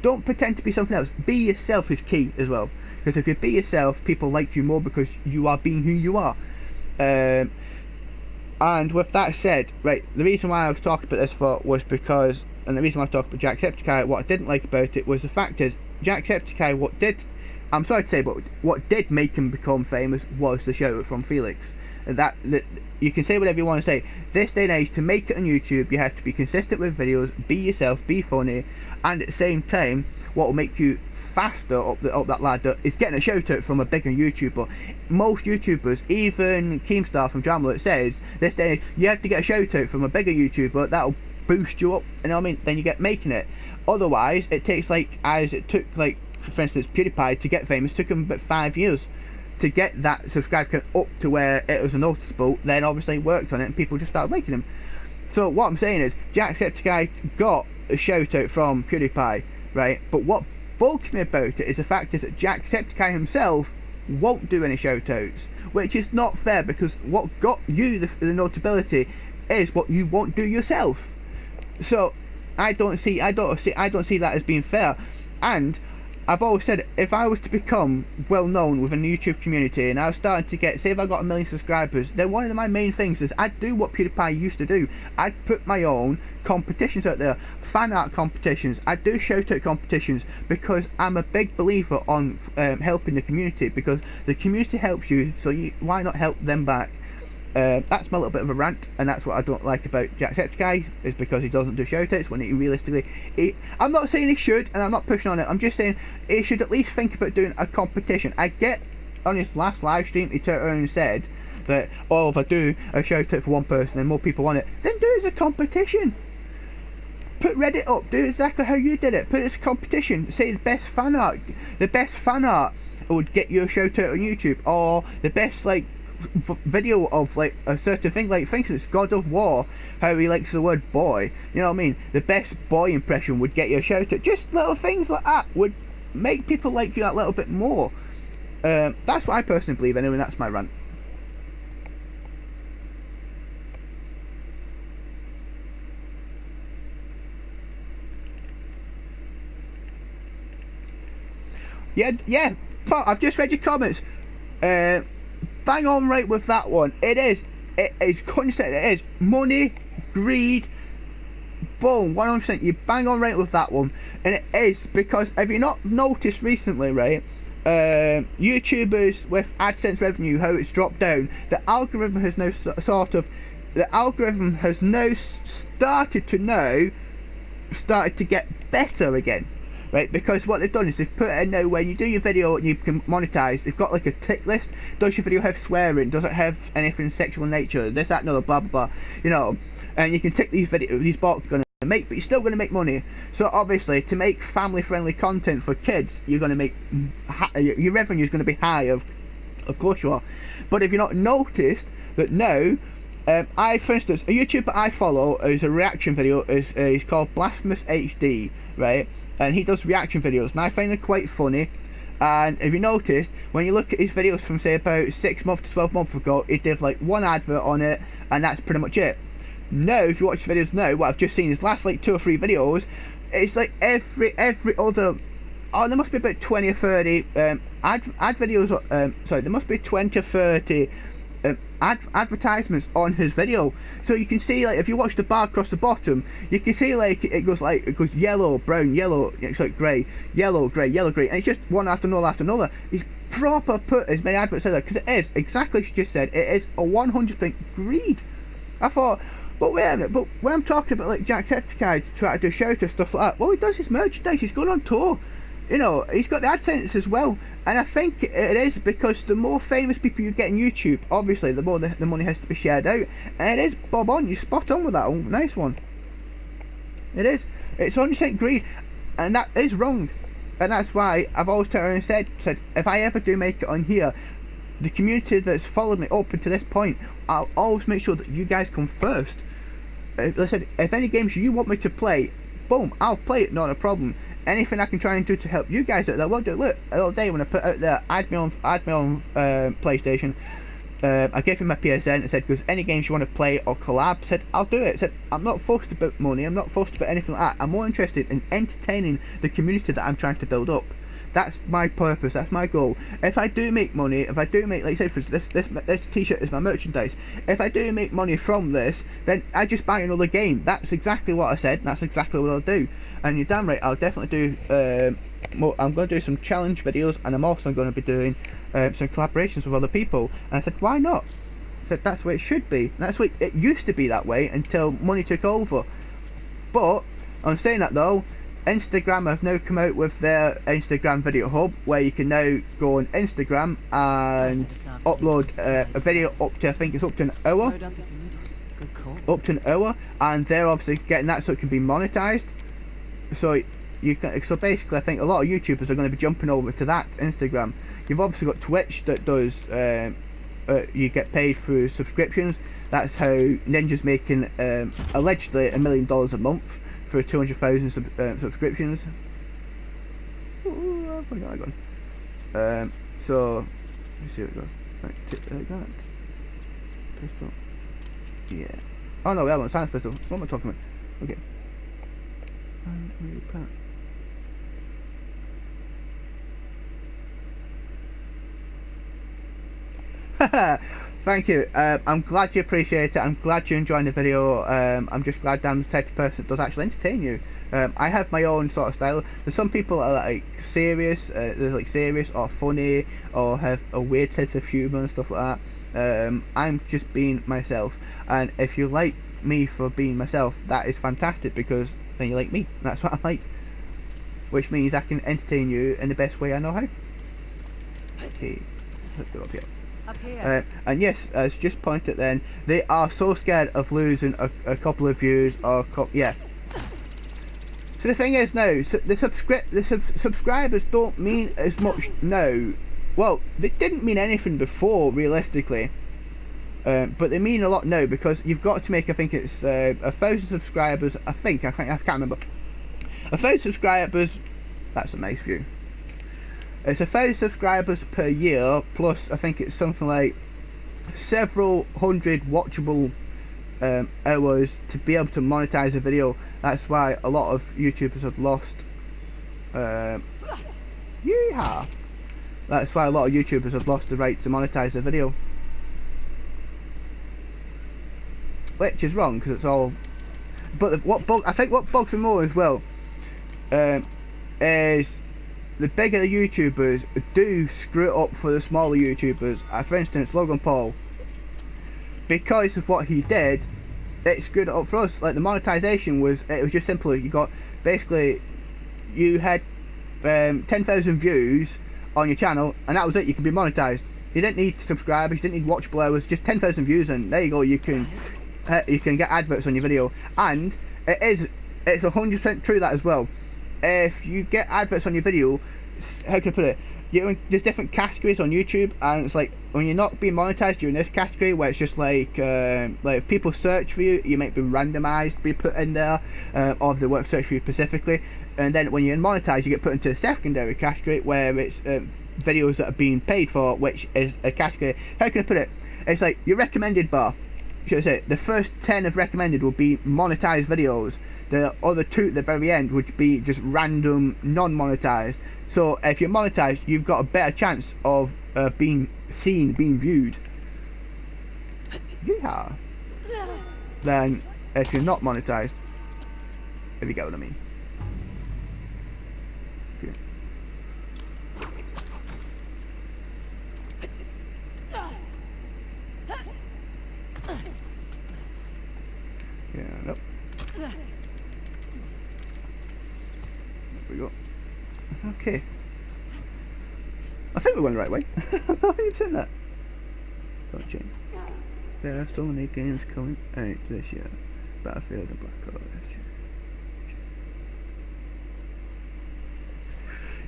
[SPEAKER 1] don't pretend to be something else. Be yourself is key as well, because if you be yourself, people like you more because you are being who you are. And with that said, right, the reason why I was talking about this for was because, and the reason why I talked about Jacksepticeye, what I didn't like about it was the fact is, Jacksepticeye, I'm sorry to say, but what did make him become famous was the shout out from Felix. And that you can say whatever you want to say. This day and age, to make it on YouTube, you have to be consistent with videos, be yourself, be funny, and at the same time, what will make you faster up that ladder is getting a shout out from a bigger YouTuber. Most YouTubers, even Keemstar from Jamlet, says this day you have to get a shout out from a bigger YouTuber. That'll boost you up, you know what I mean? Then you get making it. Otherwise, it takes it took for instance PewDiePie to get famous. Took him about 5 years to get that subscribe count up to where it was noticeable. Then obviously worked on it and people just started liking him. So what I'm saying is Jacksepticeye got a shout out from PewDiePie, right? But what bugs me about it is the fact is that Jacksepticeye himself won't do any shout outs, which is not fair, because what got you the notability is what you won't do yourself. So I don't see that as being fair. And I've always said, if I was to become well known within the YouTube community and I was starting to get, say if I got 1 million subscribers, then one of my main things is I'd do what PewDiePie used to do. I'd put my own competitions out there, fan art competitions. I'd do shout out competitions, because I'm a big believer on helping the community, because the community helps you, so why not help them back? That's my little bit of a rant, and that's what I don't like about Jacksepticeye, is because he doesn't do shoutouts when he realistically... I'm not saying he should, and I'm not pushing on it, I'm just saying he should at least think about doing a competition. I get, on his last live stream, he turned around and said that, oh, if I do a shoutout for one person and more people want it, then do it as a competition. Put Reddit up, do exactly how you did it, put it as a competition, say the best fan art would get you a shoutout on YouTube, or the best, like, video of like a certain thing, like for instance God of War, how he likes the word boy, you know what I mean, the best boy impression would get you a shout out. Just little things like that would make people like you that little bit more. That's what I personally believe anyway, and that's my rant. Yeah, I've just read your comments. Bang on right with that one. It is concept. It is money, greed, boom, 100%. You bang on right with that one, and it is because, have you not noticed recently, right? YouTubers with AdSense revenue, how it's dropped down. The algorithm has now started to get better again. Right, because what they've done is they've put in now, when you do your video and you can monetize, they've got like a tick list. Does your video have swearing? Does it have anything sexual in nature? This, that, and other, blah, blah, blah. You know, and you can tick these boxes you're going to make, but you're still going to make money. So obviously, to make family-friendly content for kids, you're going to make, your revenue is going to be high, of course you are. But if you're not noticed that now, for instance, a YouTuber I follow is a reaction video, he's called Blasphemous HD, right? And he does reaction videos, and I find them quite funny. And if you noticed, when you look at his videos from say about 6 months to 12 months ago, he did like one advert on it, and that's pretty much it. Now, if you watch videos now, what I've just seen, his last like 2 or 3 videos, it's like every other, oh, there must be about 20 or 30 ad videos, sorry, there must be 20 or 30 advertisements on his video. So you can see, like, if you watch the bar across the bottom, you can see like it goes yellow, brown, yellow, it's like grey, yellow, grey, yellow, grey, and it's just one after another after another. He's proper put as many adverts out there, because it is exactly as you just said. It is a 100% greed. I thought, but wait a minute, but when I'm talking about like Jacksepticeye trying to do shout and stuff like that, well, he does his merchandise, he's going on tour, you know, he's got the AdSense as well. And I think it is because the more famous people you get in YouTube, obviously the more the money has to be shared out. And it is bob on, you're spot on with that. Oh, nice one. It is. It's 100% greed, and that is wrong. And that's why I've always turned around and said if I ever do make it on here, the community that's followed me up until this point, I'll always make sure that you guys come first. Like I said, if any games you want me to play, boom, I'll play it, not a problem. Anything I can try and do to help you guys out there, we'll do it. Look, the other day when I put out there, add me on PlayStation, I gave him my PSN and said, because any games you want to play or collab, said, I'll do it. Said, I'm not fussed about money, I'm not fussed about anything like that. I'm more interested in entertaining the community that I'm trying to build up. That's my purpose, that's my goal. If I do make money, if I do make, like I said, for this t-shirt is my merchandise. If I do make money from this, then I just buy another game. That's exactly what I said, and that's exactly what I'll do. And you're damn right, I'll definitely do I'm going to do some challenge videos, and I'm also going to be doing some collaborations with other people. And I said, why not? I said, that's the way it should be. And that's the way it used to be that way until money took over. But on saying that though, Instagram have now come out with their Instagram video hub, where you can now go on Instagram and upload a video up to, I think it's up to an hour. Up to an hour, and they're obviously getting that so it can be monetized. So you can, so basically I think a lot of YouTubers are going to be jumping over to that Instagram. You've obviously got Twitch that does you get paid through subscriptions. That's how Ninja's making allegedly $1 million a month for 200,000 subscriptions. Ooh, I've got that gone. So let's see how it goes. Right, like that. Pistol. Yeah. Oh no, we have one. Science pistol. What am I talking about? Okay. Thank you. I'm glad you appreciate it. I'm glad you're enjoying the video. I'm just glad I'm the type of person that does actually entertain you. I have my own sort of style. There's some people that are like serious, serious or funny, or have a weird sense of humour and stuff like that. I'm just being myself, and if you like me for being myself, that is fantastic, because then you like me. That's what I like, which means I can entertain you in the best way I know how. Okay, let's go up here.
[SPEAKER 2] Up here.
[SPEAKER 1] And yes, as just pointed then, they are so scared of losing a couple of views or yeah. So the thing is now, so the subscribers don't mean as much now. Well, they didn't mean anything before, realistically. But they mean a lot now, because you've got to make, I think it's 1,000 subscribers. I can't remember. 1,000 subscribers. That's a nice view. It's 1,000 subscribers per year, plus I think it's something like several hundred watchable hours to be able to monetize a video. That's why a lot of YouTubers have lost. Yeehaw! That's why a lot of YouTubers have lost the right to monetize a video. Which is wrong, because it's all. But I think what bugs me more as well is the bigger the YouTubers do screw it up for the smaller YouTubers. For instance, Logan Paul, because of what he did, it screwed it up for us. Like the monetization was just simple. You got basically you had 10,000 views on your channel, and that was it. You could be monetized. You didn't need subscribers, you didn't need watchable hours, just 10,000 views, and there you go. You can get adverts on your video, and it's 100% true that as well. If you get adverts on your video, how can I put it? There's different categories on YouTube, and it's like when you're not being monetized, you're in this category where it's just like if people search for you, you might be randomized, be put in there, or if they won't search for you specifically. And then when you're monetized, you get put into a secondary category where it's videos that are being paid for, which is a category. How can I put it? It's like your recommended bar. Should I say the first 10 of recommended will be monetized videos. The other 2 at the very end would be just random non-monetized. So if you're monetized, you've got a better chance of being seen, being viewed. Yeah. Than if you're not monetized. If you get what I mean. Okay. we go. Okay. I think we're going the right way. I'm not 100% that. Don't change. There are so many games coming out this year. Battlefield and Black Ops.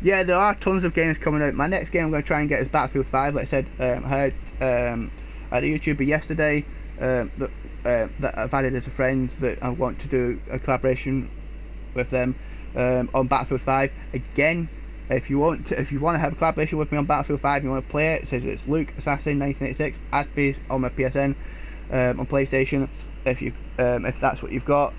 [SPEAKER 1] Yeah, there are tons of games coming out. My next game I'm going to try and get is Battlefield 5. Like I said, I had a YouTuber yesterday that I've added as a friend that I want to do a collaboration with them on Battlefield 5. Again, if you want to have a collaboration with me on Battlefield 5, you want to play it. It says it's Luke Assassin 1986. Add me on my PSN on PlayStation. If that's what you've got.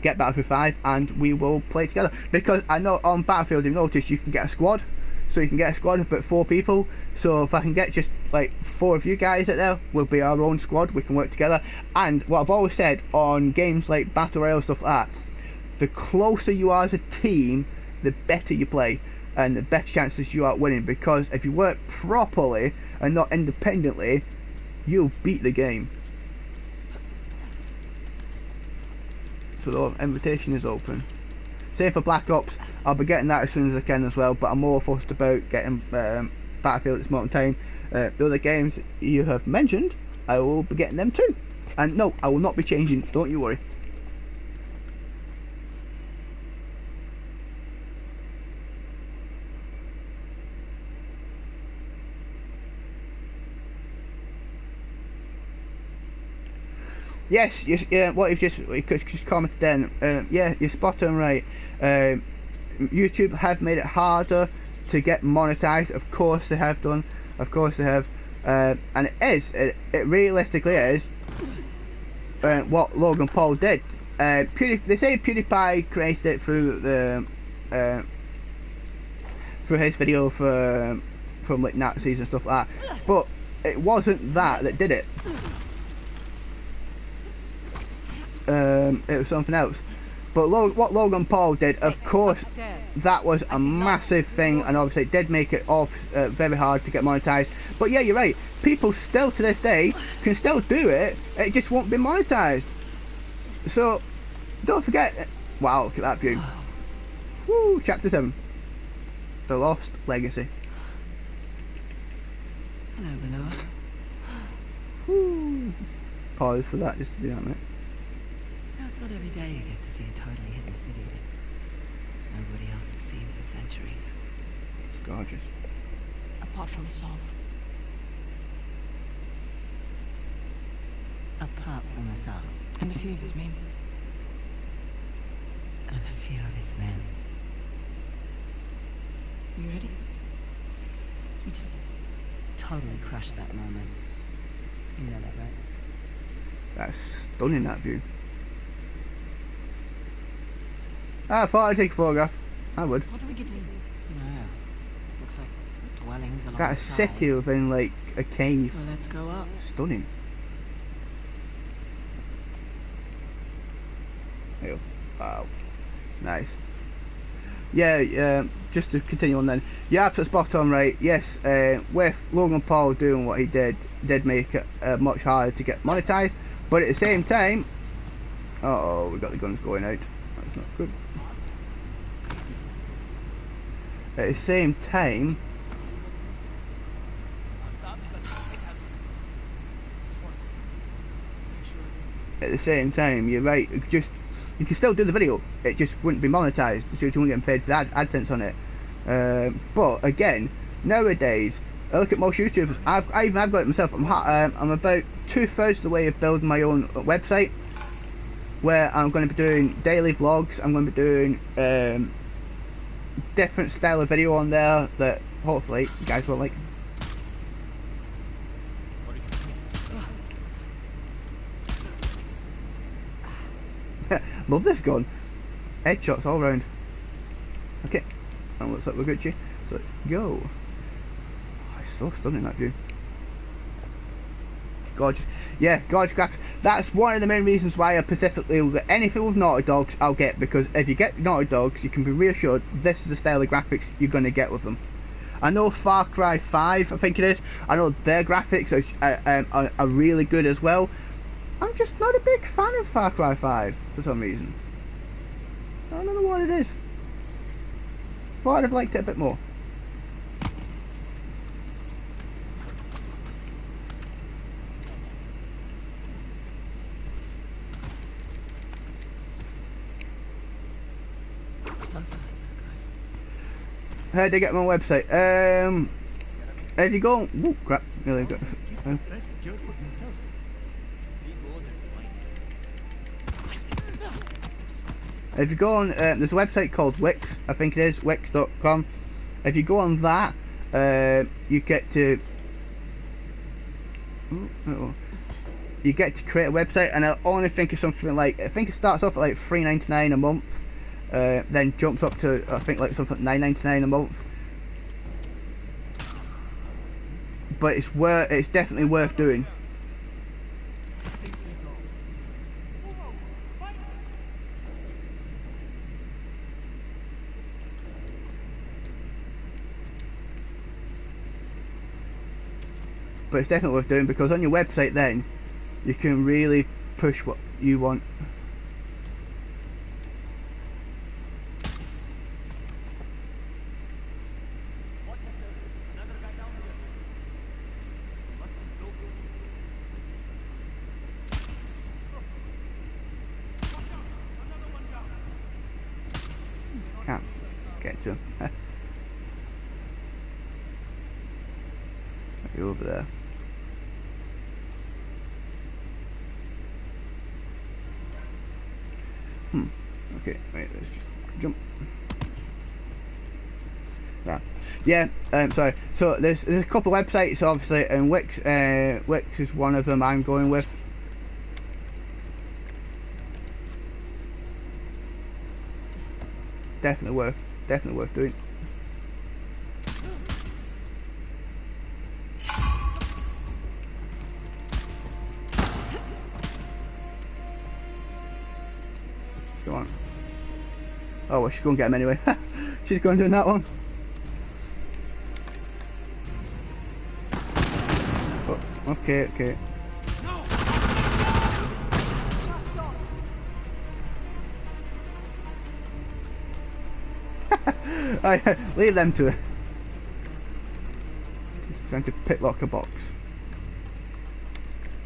[SPEAKER 1] Get Battlefield 5 and we will play together, because I know on Battlefield you've noticed you can get a squad, so you can get a squad of about 4 people. So if I can get just like 4 of you guys out there, we'll be our own squad, we can work together. And what I've always said on games like Battle Royale, stuff like that, the closer you are as a team, the better you play and the better chances you are at winning, because if you work properly and not independently, you'll beat the game. So the invitation is open. Same for Black Ops. I'll be getting that as soon as I can as well, but I'm more fussed about getting Battlefield at this moment in time. The other games you have mentioned, I will be getting them too. And no, I will not be changing, don't you worry. Yes, what you've just commented then, yeah, you're spot on right. YouTube have made it harder to get monetized. Of course they have done. Of course they have. And it realistically is what Logan Paul did. They say PewDiePie created it through his video from like Nazis and stuff like that, but it wasn't that did it. It was something else. But what Logan Paul did, of course, that was a massive thing, and obviously it did make it off very hard to get monetized. But yeah, you're right. People still to this day can still do it. It just won't be monetized. So don't forget. Wow, look at that view. Woo! Chapter 7. The Lost Legacy.
[SPEAKER 2] Hello, beloved.
[SPEAKER 1] Woo! Pause for that, just to do that, mate.
[SPEAKER 2] It's not every day you get to see a totally hidden city that nobody else has seen for centuries.
[SPEAKER 1] It's gorgeous.
[SPEAKER 4] Apart from Saul.
[SPEAKER 2] Apart from us all.
[SPEAKER 4] And a few of his men.
[SPEAKER 2] And a few of his men.
[SPEAKER 4] You ready?
[SPEAKER 2] You just totally crushed that moment. You know that, right?
[SPEAKER 1] That's stunning, that view. I thought I'd take a photograph. I would.
[SPEAKER 4] What do we get in?
[SPEAKER 2] No. Looks like dwellings along
[SPEAKER 1] Got a
[SPEAKER 2] the side.
[SPEAKER 1] city within like a cave.
[SPEAKER 2] So let's go up.
[SPEAKER 1] Stunning. There you go. Wow. Nice. Yeah, just to continue on then. You're absolutely spot on, right? Yes, with Logan Paul doing what he did make it much harder to get monetized. But at the same time, we got the guns going out. That's not good. At the same time, you're right. You can still do the video. It just wouldn't be monetized, so you wouldn't get paid for AdSense on it. But again, nowadays, I look at most YouTubers. I've got it myself. I'm about 2/3 of the way of building my own website, where I'm going to be doing daily vlogs. I'm going to be doing different style of video on there that hopefully you guys will like. Love this gun. Headshots all round. Okay, and looks like we're Gucci. So let's go. Oh, it's so stunning, that view. Gorgeous. Yeah, gorgeous graphics. That's one of the main reasons why I specifically will get anything with Naughty Dogs. I'll get, because if you get Naughty Dogs, you can be reassured this is the style of graphics you're going to get with them. I know Far Cry 5, I think it is. I know their graphics are really good as well. I'm just not a big fan of Far Cry 5 for some reason. I don't know what it is. thought I'd have liked it a bit more. How did I get my website? If you go on, oh crap, nearly got. If you go on, there's a website called Wix, I think it is, wix.com. If you go on that, you get to create a website, and I only think it's something like, I think it starts off at like $3.99 a month, then jumps up to I think like something like $9.99 a month. But it's definitely worth doing. But it's definitely worth doing, because on your website then you can really push what you want. Can't get to him. Maybe over there. Okay, wait, let's just jump. Yeah, sorry. So there's a couple of websites, obviously, and Wix is one of them I'm going with. Definitely worth doing. Go on. Oh, well, she's going to get him anyway. She's going doing that one. Oh, okay. Leave them to her. Just trying to picklock a box.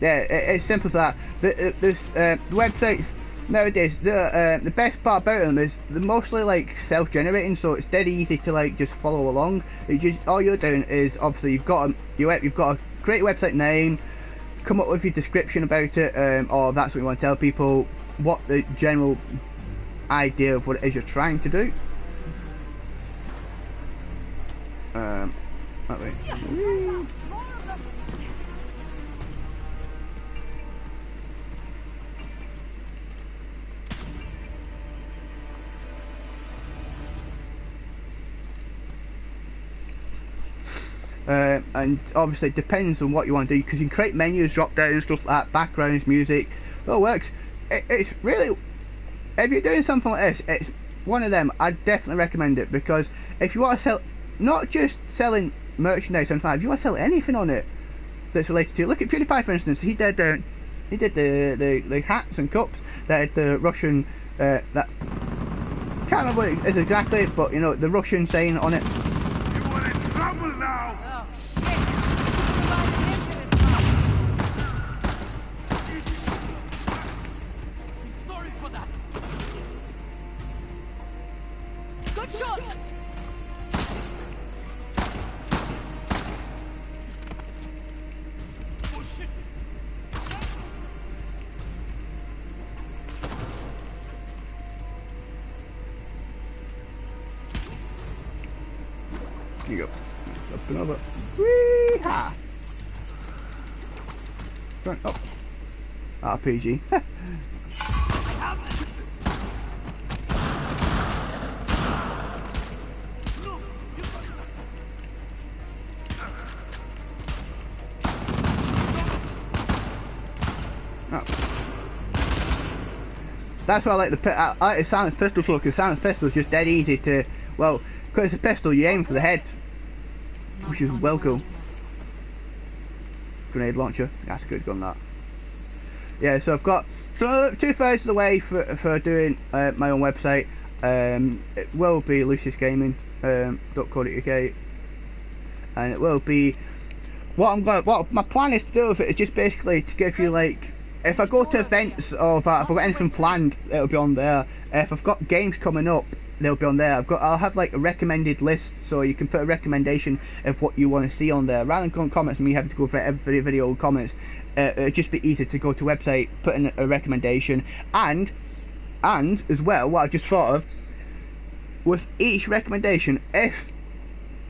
[SPEAKER 1] Yeah, it's simple as that. The websites nowadays, the best part about them is they're mostly like self-generating, so it's dead easy to like just follow along. All you're doing is, obviously, you've got to create a website name, come up with your description about it, or if that's what you want to tell people, what the general idea of what it is you're trying to do. That way. And obviously it depends on what you want to do, because you can create menus, drop down, stuff like that, backgrounds, music, it all works. It's really, if you're doing something like this, it's one of them. I definitely recommend it, because if you want to sell, not just selling merchandise on fire, if you want to sell anything on it that's related to it. Look at PewDiePie, for instance. He did the hats and cups that had the Russian that can't remember what it is exactly, but you know, the Russian saying on it.
[SPEAKER 3] You are in trouble now.
[SPEAKER 2] Oh, shit.
[SPEAKER 3] Sorry for that.
[SPEAKER 2] Good shot.
[SPEAKER 3] Oh shit.
[SPEAKER 1] Here you go. Up and over. Wee-ha! Front up. RPG. That's why I like I like the silenced pistol flow, because silenced pistol is just dead easy to, well, because it's a pistol, you aim for the head, which is well cool. Grenade launcher, that's a good gun, that. Yeah, so I've got 2/3 of the way for doing my own website. It will be Lucias Gaming .co.uk, and it will be what my plan is to do with it is just basically to give you, like, if I go to events or if I've got anything planned, it'll be on there. If I've got games coming up, they'll be on there. I'll have like a recommended list, so you can put a recommendation of what you want to see on there, rather than going comments and me having to go for every video comments. It'd just be easier to go to a website, put in a recommendation, and as well, what I just thought of, with each recommendation, if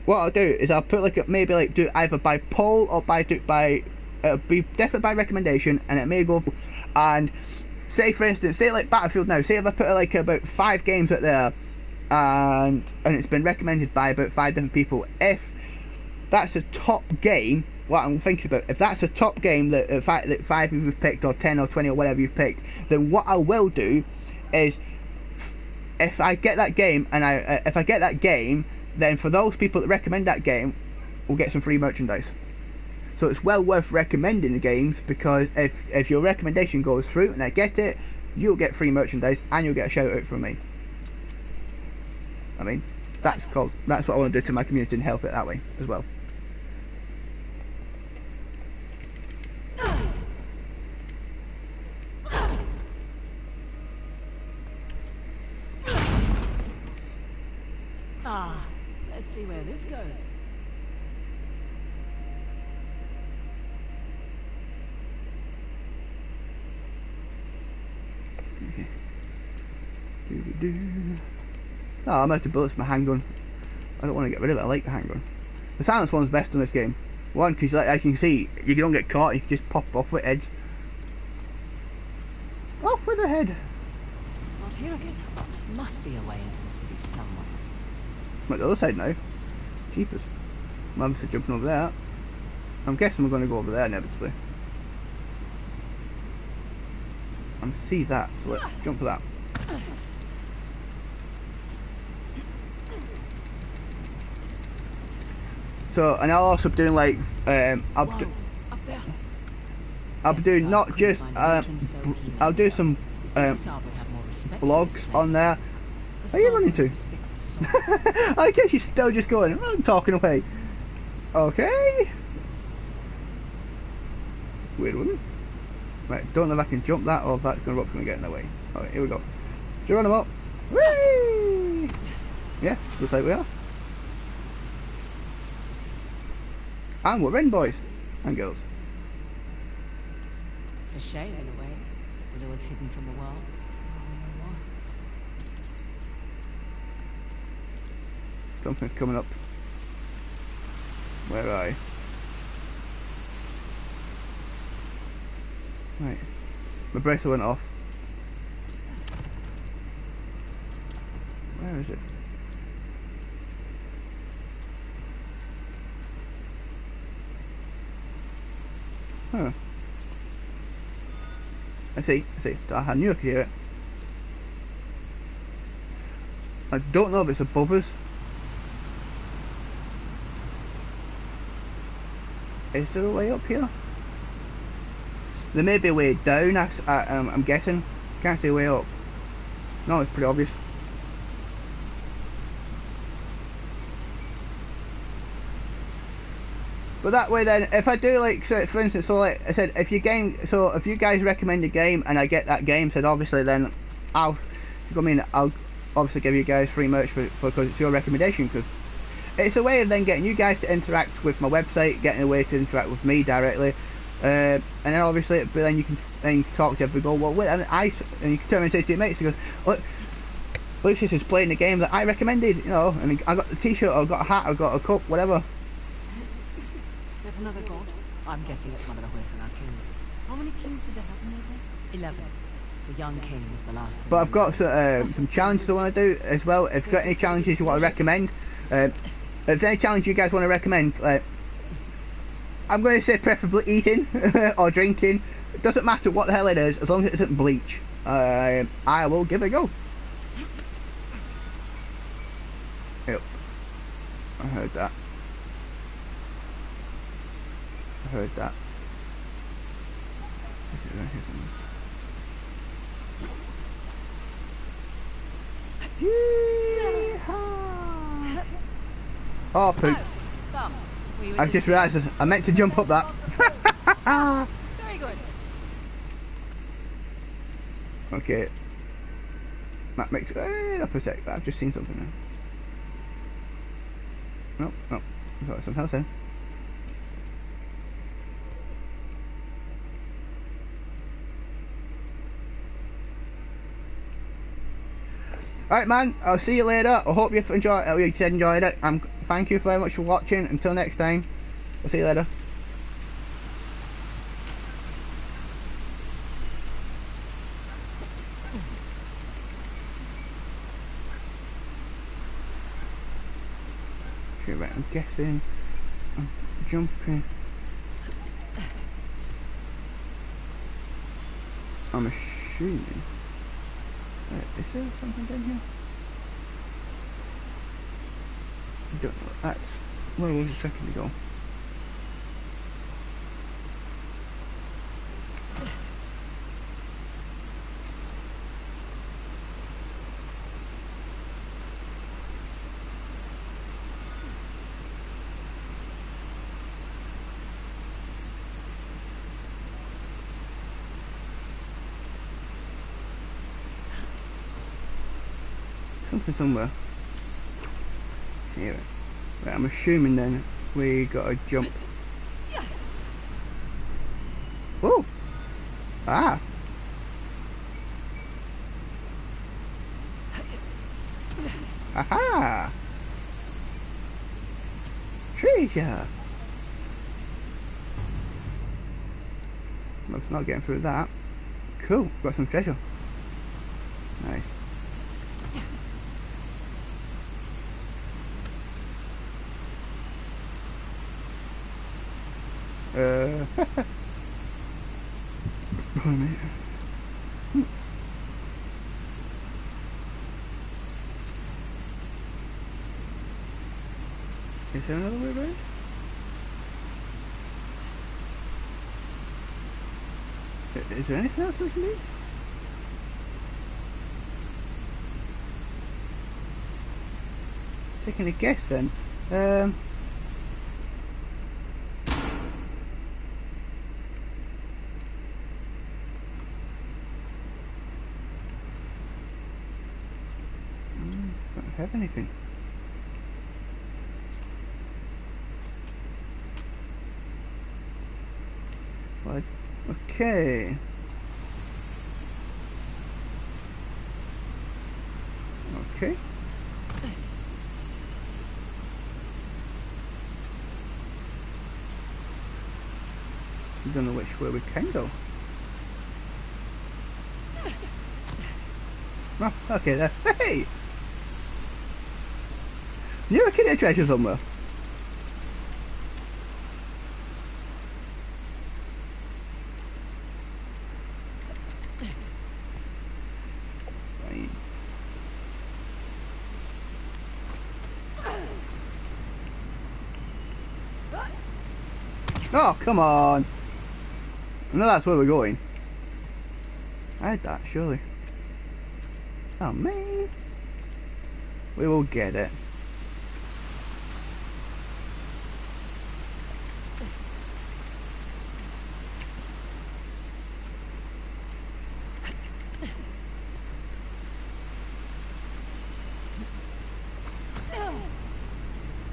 [SPEAKER 1] what I'll do is I'll put like maybe like do either by poll or it'll be definitely by recommendation, and it may go, and say for instance, say like Battlefield now, say if I put like about 5 games out there, and it's been recommended by about 5 different people, if that's a top game, what I'm thinking about, if that's a top game that 5 of you've picked, or 10 or 20 or whatever you've picked, then what I will do is, if I get that game, then for those people that recommend that game, we'll get some free merchandise. So it's well worth recommending the games, because if your recommendation goes through and I get it, you'll get free merchandise and you'll get a shout out from me. I mean, that's what I want to do to my community and help it that way as well.
[SPEAKER 2] Let's see where this goes.
[SPEAKER 1] Okay. Oh, I'm out of bullets for my handgun. I don't want to get rid of it. I like the handgun. The silence one's best in this game. One, because like, as you can see, you don't get caught. You can just pop off with heads. Off with the head.
[SPEAKER 2] Not here again. Must be a way into the city somewhere.
[SPEAKER 1] I'm at the other side now. Jeepers. I'm obviously jumping over there. I'm guessing we're going to go over there inevitably. And see that, so let's jump for that. So, and I'll also be doing like, I'll be doing not just, I'll do some vlogs on there. Are you running to? I guess you're still just going, I'm talking away. Okay. Weird one. Right, don't know if I can jump that or if that's rope's going to get in the way. Alright, here we go. Geronimo! Whee! Yeah, looks like we are. And we're in, boys and girls.
[SPEAKER 2] It's a shame in a way. Willow is hidden from the world.
[SPEAKER 1] Something's coming up. Where are you? Right. My bracelet went off. Where is it? Huh. I see. I knew I could hear it. I don't know if it's above us. Is there a way up here? There may be a way down, I'm guessing. Can't see a way up. No, it's pretty obvious. But that way then, if I do like, so for instance, so like I said, if you guys recommend a game and I get that game, said obviously then I'll obviously give you guys free merch because it's your recommendation, because it's a way of then getting you guys to interact with my website, getting a way to interact with me directly, and then obviously then you can then talk to everybody, go, well, and you can turn and say to your mates, you go, look, Lucius is playing the game that I recommended, you know, I mean, I got the t-shirt, I've got a hat, I've got a cup, whatever.
[SPEAKER 4] There's another god.
[SPEAKER 2] I'm guessing it's one of the Hoysala kings.
[SPEAKER 4] How many kings did they have in there?
[SPEAKER 2] 11. The young king was the last.
[SPEAKER 1] But I've got some challenges I want to do as well. If you've got any challenges you want to recommend, if there's any challenge you guys want to recommend, I'm going to say preferably eating or drinking. It doesn't matter what the hell it is, as long as it isn't bleach. I will give it a go. Yep. I heard that. Yeehaw. Oh, poop.
[SPEAKER 2] Thumb. We were
[SPEAKER 1] I've just realised I meant to jump up that.
[SPEAKER 2] Very good.
[SPEAKER 1] Okay. That makes it up a sec. I've just seen something now. Nope. I've got something else in. Alright man, I'll see you later. I hope you enjoyed it. Thank you very much for watching. Until next time, I'll see you later. Okay, right, I'm guessing I'm jumping. I'm assuming. Is there something down here? I don't know. That's where was a second ago. Something somewhere. Here. Right, I'm assuming then we gotta jump. Whoa! Ah! Aha! Treasure! Looks not getting through that. Cool, got some treasure. Nice. Wait a minute. Is there another way around? Is there anything else we can do? Taking a guess then. Don't have anything. What? Okay. Okay. I don't know which way we can go. Oh, okay there. Hey! Knew I could get treasure somewhere. Right. Oh, come on! I know that's where we're going. I had that, surely. Oh, man. We will get it.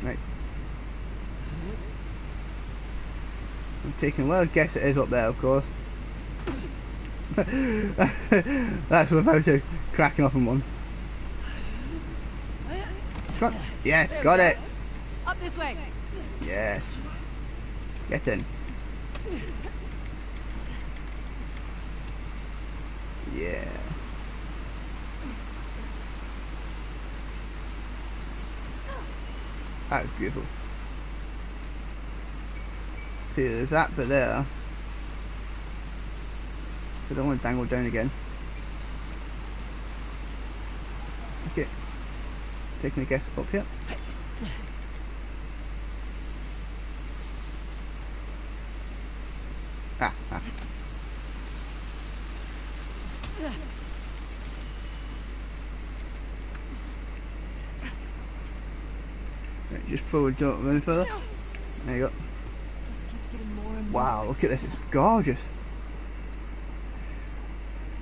[SPEAKER 1] Right. I'm taking a wild guess it is up there, of course. That's without a cracking off in one. Got, yes, got it.
[SPEAKER 2] Up this way.
[SPEAKER 1] Yes. Get in. Yeah. That's beautiful. See, there's that bit there. I don't want to dangle down again. Okay. Taking a guess up here. Ah. just before we jump any further. There you go.
[SPEAKER 4] Just keeps getting more and more.
[SPEAKER 1] Wow, look at this, it's gorgeous.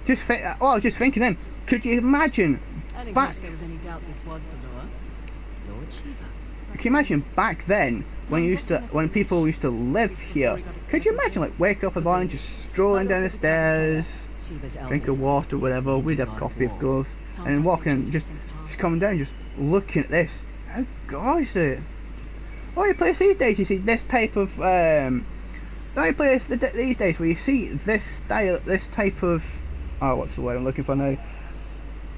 [SPEAKER 1] Just think, oh, I was just thinking then, could you imagine
[SPEAKER 2] And in
[SPEAKER 1] back,
[SPEAKER 2] case there was any doubt this was Balor, Lord Shiva.
[SPEAKER 1] can you imagine back then when people used to live here? Could you imagine like wake up in the morning, just strolling down the stairs,
[SPEAKER 2] Shiva's
[SPEAKER 1] drink of
[SPEAKER 2] eldest
[SPEAKER 1] water, whatever. We'd have coffee, of course, and then walking, just coming down, just looking at this. How gorgeous is it? Only place these days you see this type of the only place these days where you see this style, this type of, oh, what's the word I'm looking for now?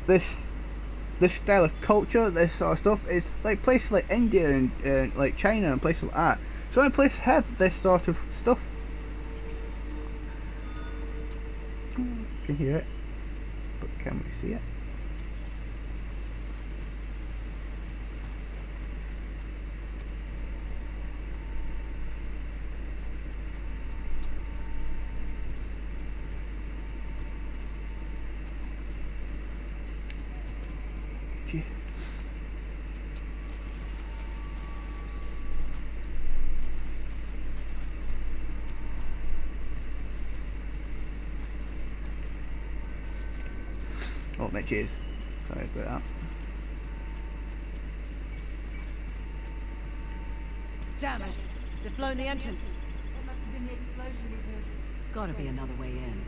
[SPEAKER 1] This style of culture, this sort of stuff, is like places like India and like China and places like that. So only places have this sort of stuff. You can hear it, but can we see it? Oh, my cheers. Sorry about that.
[SPEAKER 2] Damn it! They've blown the entrance.
[SPEAKER 4] That must have been the explosion we heard.
[SPEAKER 2] Gotta be another way in.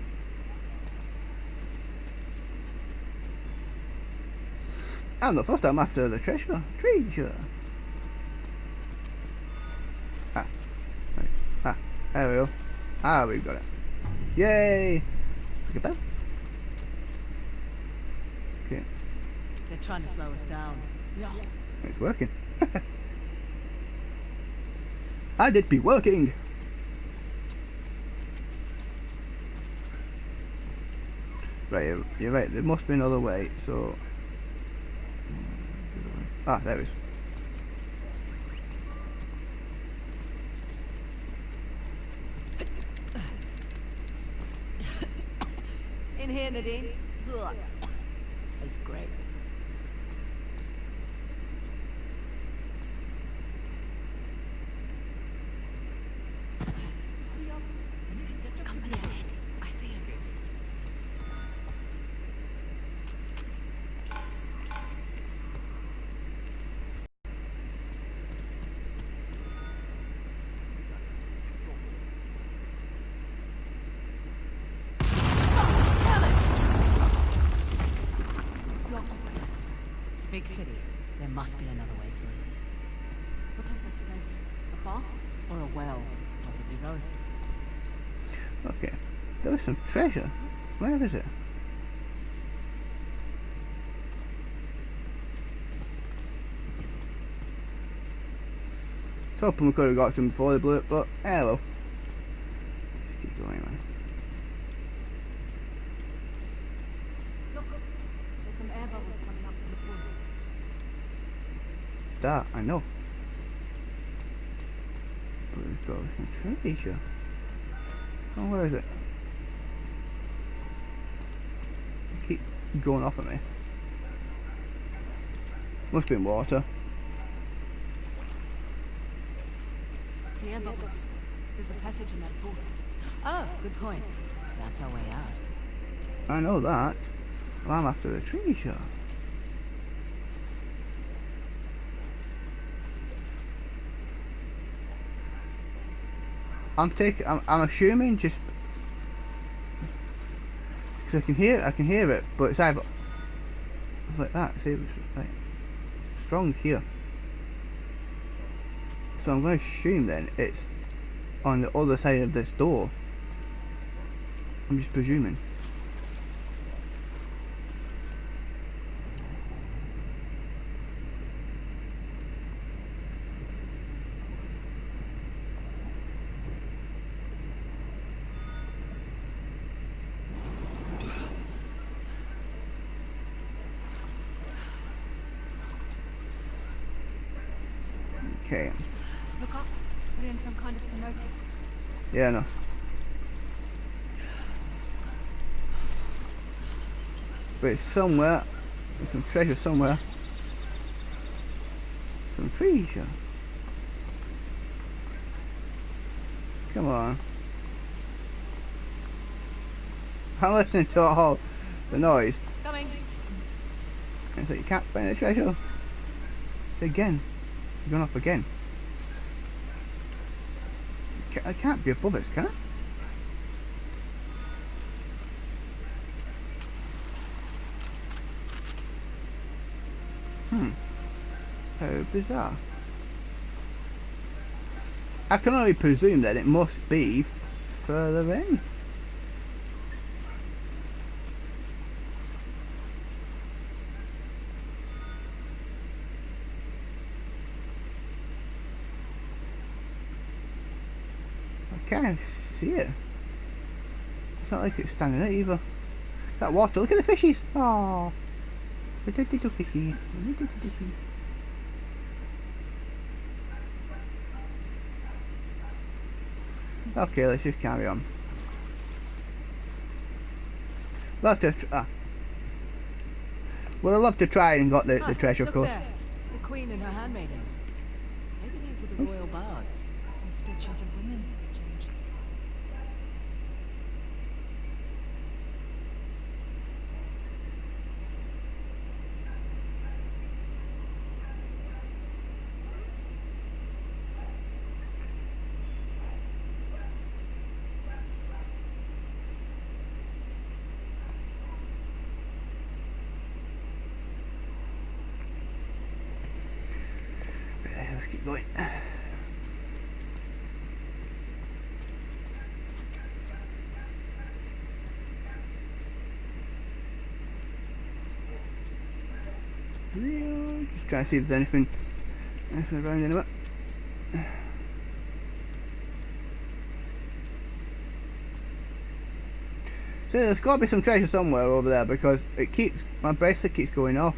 [SPEAKER 1] And the first time after the treasure. Ah. Right. Ah. There we go. Ah, we've got it. Yay! Look at that. Okay.
[SPEAKER 2] They're trying to slow us down.
[SPEAKER 4] Yeah.
[SPEAKER 1] It's working. And it be working! Right, you're right, there must be another way, so... Ah, there it is.
[SPEAKER 2] In here, Nadine. Ugh. Tastes great. Company ahead. I see him. It's a big city. There must be another way through.
[SPEAKER 4] What is this place? A bar?
[SPEAKER 2] Or a well. Possibly both.
[SPEAKER 1] Okay, there was some treasure. Where is it? I was hoping we could have got some before they blew it, but hello. Just keep going, man.
[SPEAKER 4] Look, there's some air bubbles coming up from the pool.
[SPEAKER 1] That, I know. We've got some treasure. Oh, where is it? Keep going off at me. Must be in water.
[SPEAKER 4] The air bubbles. There's a passage in that pool.
[SPEAKER 2] Oh, good point. That's our way out.
[SPEAKER 1] I know that. Well, I'm after the treasure. I'm assuming just because I can hear it, but it's either it's like that. See, it's like strong here. So I'm going to assume then it's on the other side of this door. I'm just presuming. Okay.
[SPEAKER 4] Look up. We're in some kind of cenote.
[SPEAKER 1] Yeah, no. But it's somewhere. There's some treasure somewhere. Some treasure. Come on. I'm listening to all the noise.
[SPEAKER 2] Coming.
[SPEAKER 1] It's like you can't find the treasure. Say again. You're going off again. I can't be above us, can I? How bizarre. I can only presume that it must be further in. I can't see it. It's not like it's standing there either. That water, look at the fishies! Aww. Little fishy. Little fishy. Okay, let's just carry on. Love to well, I'd love to try and got the treasure, of
[SPEAKER 2] Look
[SPEAKER 1] course.
[SPEAKER 2] there. The Queen and her handmaidens. Maybe these were the royal bards.
[SPEAKER 4] Some statues of women for a change.
[SPEAKER 1] Let's keep going. Just trying to see if there's anything around anywhere. So there's got to be some treasure somewhere over there because it keeps, my bracelet keeps going off,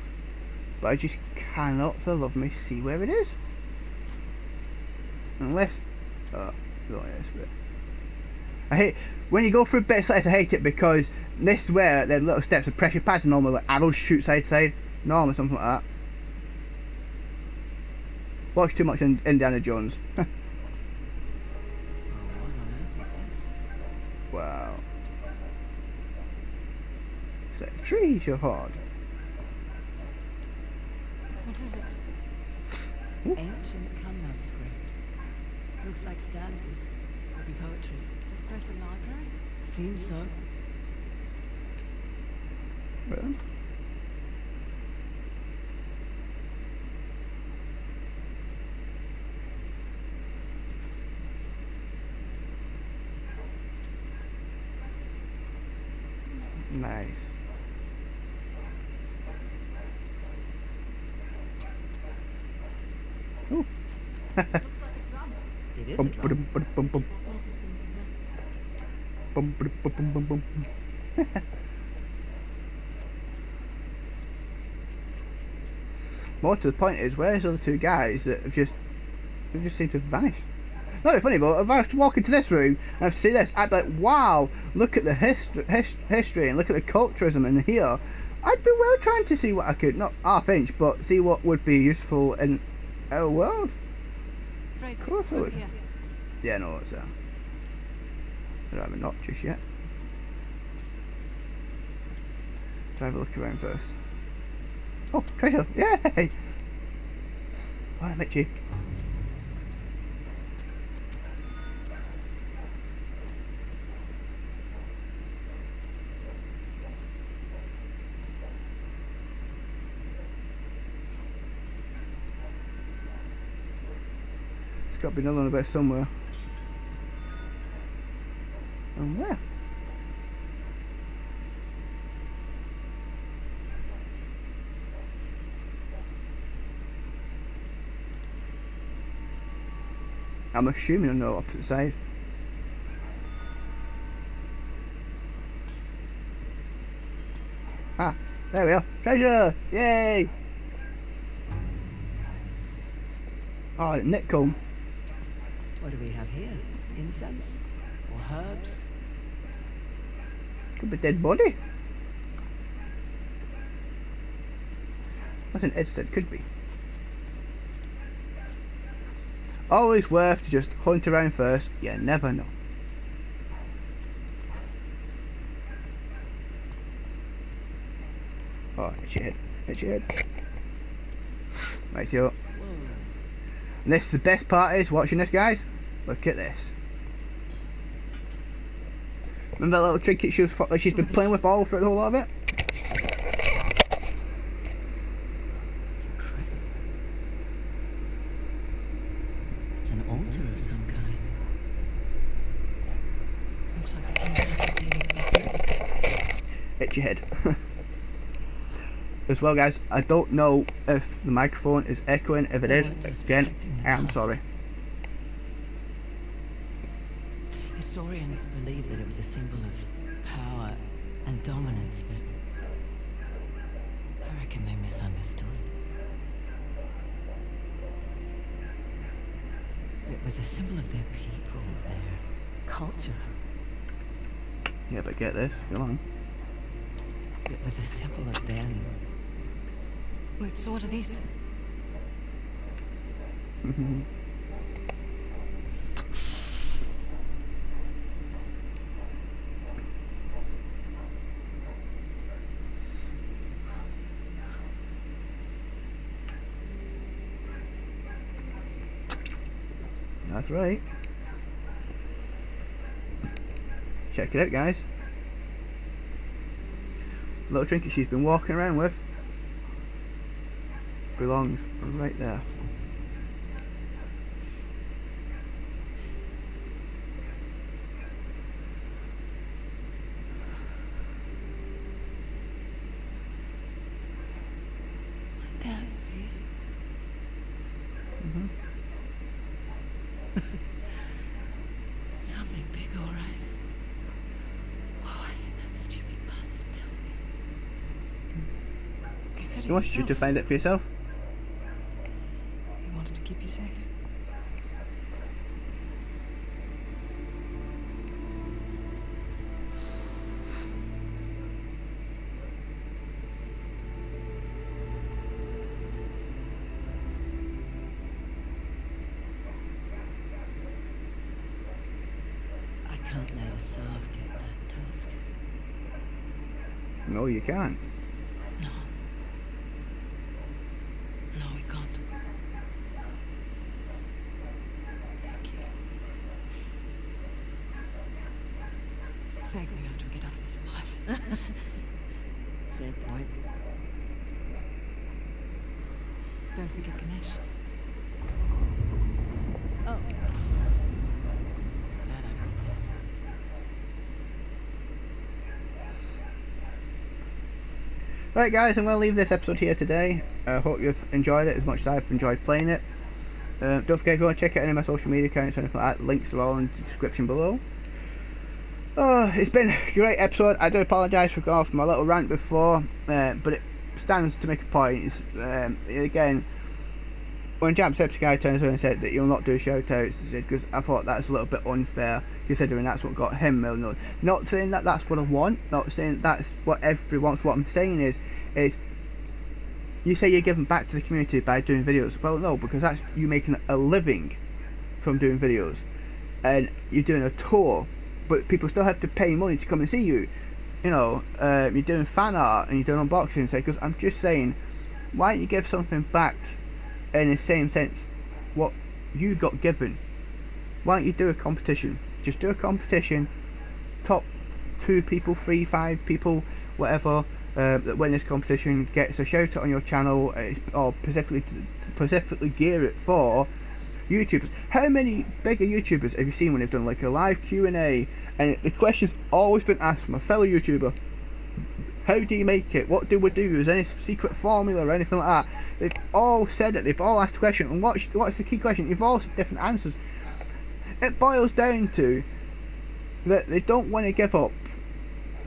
[SPEAKER 1] but I just cannot for the love of me see where it is. Unless, oh yes, but I hate when you go through bits like this. I hate it because this is where the little steps of pressure pads and normally like arrows shoot side to side, normal something like that. Watch too much Indiana Jones.
[SPEAKER 2] Oh, what on earth is this?
[SPEAKER 1] Wow. It's like trees you're hard.
[SPEAKER 4] What is it?
[SPEAKER 2] Ancient Kannad script. Looks like stanzas. Could be poetry.
[SPEAKER 4] This place a library?
[SPEAKER 2] Seems so.
[SPEAKER 1] Well. Nice. Ooh.
[SPEAKER 2] It is a drum.
[SPEAKER 1] More to the point is, where's the other two guys that have just seemed to have vanished? Not funny, but if I was to walk into this room and see this, I'd be like, wow, look at the history and look at the culturism in here. I'd be well trying to see what I could, not half inch, but see what would be useful in our world.
[SPEAKER 4] Fraser,
[SPEAKER 1] Of course I
[SPEAKER 4] over
[SPEAKER 1] would.
[SPEAKER 4] here.
[SPEAKER 1] Yeah, no, it's I'd rather not just yet. Let's have a look around first. Oh, treasure! Yay! Oh, I met you. There's got to be another one about somewhere. And where? I'm assuming on the opposite side. Ah, there we are. Treasure! Yay! Oh, Nick comb.
[SPEAKER 2] What do we have here? Incense? Or herbs?
[SPEAKER 1] Could be dead body. That's an instant, could be. Always worth to just hunt around first. You never know. Oh, it's your head. It's your head. Right, so. And this is the best part is watching this, guys. Look at this. Remember that little trinket she's been playing with all through the whole lot of it?
[SPEAKER 2] It's incredible. It's an altar of some kind.
[SPEAKER 4] Looks like the king's dealing with that.
[SPEAKER 1] It's your head. As well, guys, I don't know if the microphone is echoing. If it is, again, I am sorry.
[SPEAKER 2] Historians believe that it was a symbol of power and dominance, but I reckon they misunderstood. It was a symbol of their people, their culture.
[SPEAKER 1] Yeah, but get this, go on.
[SPEAKER 2] It was a symbol of them.
[SPEAKER 4] Wait, so what are these?
[SPEAKER 1] That's right. Check it out, guys. Little trinket she's been walking around with belongs right there.
[SPEAKER 2] Dad was here. Something big, all right. Why didn't that stupid bastard tell me?
[SPEAKER 4] He said it
[SPEAKER 1] You want you to find it for yourself?
[SPEAKER 4] He wanted to keep you safe.
[SPEAKER 2] I can't let Asav get that tusk.
[SPEAKER 1] No, you can't.
[SPEAKER 4] No. No, we can't.
[SPEAKER 2] Thank you.
[SPEAKER 4] Thank we have to get out of this alive.
[SPEAKER 2] Fair point.
[SPEAKER 4] Don't forget Ganesh.
[SPEAKER 2] Oh. Glad I wrote this.
[SPEAKER 1] Right, guys, I'm going to leave this episode here today. I hope you've enjoyed it as much as I've enjoyed playing it. Don't forget, if you want to check out any of my social media accounts or anything like that, links are all in the description below. Oh, it's been a great episode. I do apologise for going off my little rant before, but it stands to make a point. Again, when Jacksepticeye turns around and said that you'll not do shoutouts, because I thought that's a little bit unfair, considering that's what got him known. Not saying that that's what I want, not saying that's what everyone wants. What I'm saying is you say you're giving back to the community by doing videos. Well, no, because that's you making a living from doing videos, and you're doing a tour, but people still have to pay money to come and see you. You know, you're doing fan art and you're doing unboxings. Because I'm just saying, why don't you give something back in the same sense what you got given? Why don't you do a competition? Just do a competition. Top 2 people, 3, 5 people, whatever, that win this competition gets a shout out on your channel, or specifically gear it for YouTubers. How many bigger YouTubers have you seen when they've done like a live Q&A, and the question's always been asked from a fellow YouTuber: how do you make it? What do we do? Is there any secret formula or anything like that? They've all said it. They've all asked the question. And what's the key question? You've all said different answers. It boils down to that they don't want to give up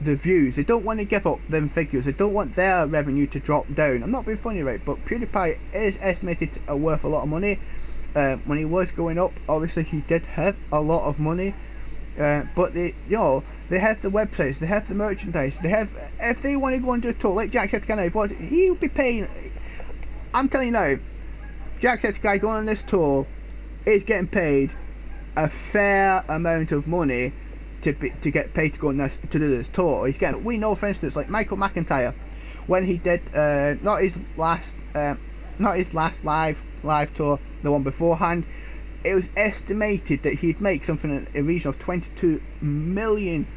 [SPEAKER 1] the views. They don't want to give up them figures. They don't want their revenue to drop down. I'm not being funny, right? But PewDiePie is estimated worth a lot of money. When he was going up, obviously he did have a lot of money. But they have the websites, they have the merchandise, they have. If they want to go and do a tour, like Jacksepticeye, he'll be paying. I'm telling you now, Jacksepticeye going on this tour, is getting paid a fair amount of money to get paid to go on this, to do this tour. He's getting, we know, for instance, like Michael McIntyre, when he did not his last live tour, the one beforehand, it was estimated that he'd make something in a region of £22 million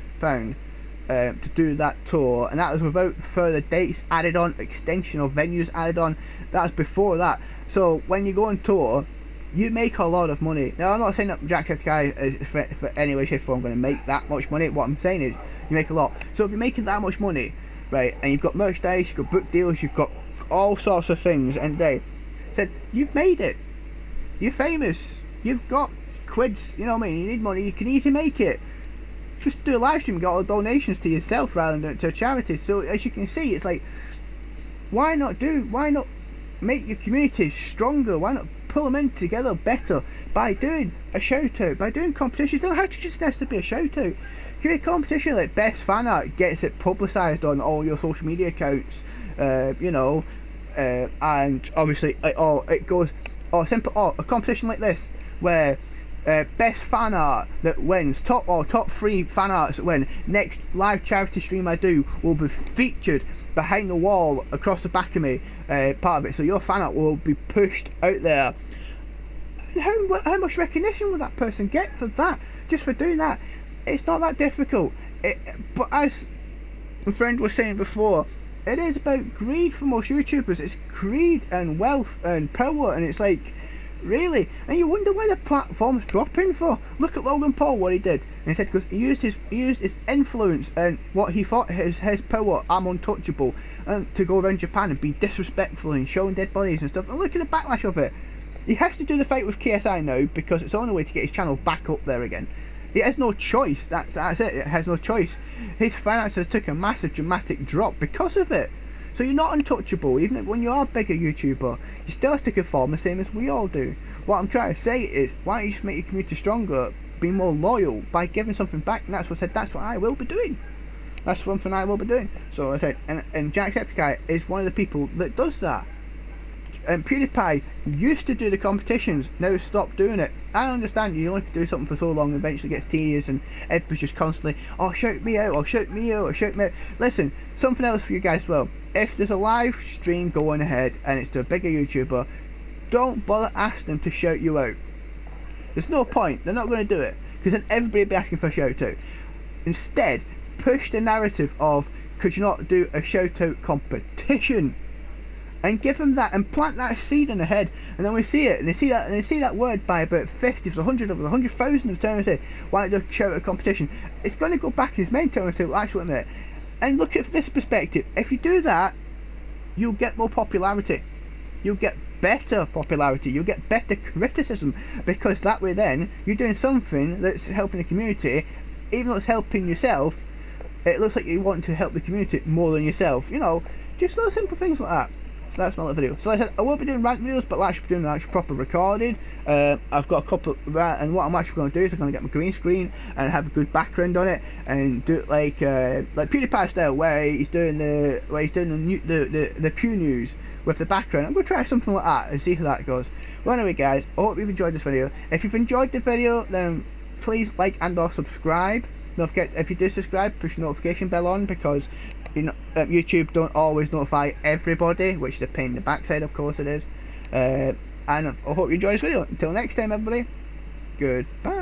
[SPEAKER 1] to do that tour, and that was without further dates added on, extension of venues added on. That was before that. So when you go on tour, you make a lot of money. Now, I'm not saying that Jacksepticeye is for any way, shape, or form going to make that much money. What I'm saying is, you make a lot. So if you're making that much money, right, and you've got merchandise, you've got book deals, you've got all sorts of things, and they said, you've made it. You're famous. You've got quids, you know what I mean? You need money, you can easily make it. Just do a live stream, get all the donations to yourself rather than to a charity. So as you can see, it's like, why not make your community stronger? Why not pull them in together better by doing a shout out, by doing competitions? You don't have to just necessarily be a shout out. Give a competition like best fan art, gets it publicised on all your social media accounts, you know, and obviously it goes, or simple, a competition like this where best fan art that wins, top 3 fan arts that win, next live charity stream I do will be featured behind the wall across the back of me, part of it, so your fan art will be pushed out there. How much recognition will that person get for that, just for doing that? It's not that difficult. But as my friend was saying before, it is about greed for most YouTubers. It's greed and wealth and power, and it's like, really? And you wonder why the platform's dropping for. Look at Logan Paul, what he did. And he said because he used his influence and what he thought his power, I'm untouchable, and to go around Japan and be disrespectful and showing dead bodies and stuff. And look at the backlash of it. He has to do the fight with KSI now because it's the only way to get his channel back up there again. He has no choice. That's it. It has no choice. His finances took a massive dramatic drop because of it. So you're not untouchable. Even when you are a bigger YouTuber, you still have to conform the same as we all do. What I'm trying to say is, why don't you just make your community stronger, be more loyal by giving something back? And that's what I said, that's what I will be doing. That's something I will be doing. So I said, and Jacksepticeye is one of the people that does that. And PewDiePie used to do the competitions, now stopped doing it. I understand you only do something for so long and eventually gets tedious and everybody's just constantly, oh shout me out, or shout me out, or shout me out. Listen, something else for you guys as well. If there's a live stream going ahead and it's to a bigger YouTuber, don't bother asking them to shout you out. There's no point, they're not going to do it, because then everybody will be asking for a shout out. Instead, push the narrative of, could you not do a shout out competition? And give them that, and plant that seed in their head, and then we see it, and they see that word by about 50, 100 of 100,000 of times. And say, why don't you shout a competition? It's going to go back in his mentor and say, well, actually, wait a minute. And look at this perspective. If you do that, you'll get more popularity. You'll get better popularity. You'll get better criticism, because that way, then you're doing something that's helping the community, even though it's helping yourself. It looks like you want to help the community more than yourself. You know, just little simple things like that. So that's my little video. So like I said, I won't be doing rant videos, but I'll actually be doing an actual proper recording. I've got a couple, and what I'm actually going to do is I'm going to get my green screen and have a good background on it, and do it like PewDiePie style, where he's doing the Pew News with the background. I'm going to try something like that and see how that goes. Well, anyway, guys, I hope you've enjoyed this video. If you've enjoyed the video, then please like and/or subscribe. Don't forget, if you do subscribe, push the notification bell on, because you know, YouTube don't always notify everybody, which is a pain in the backside, of course it is. And I hope you enjoy this video. Until next time, everybody, goodbye.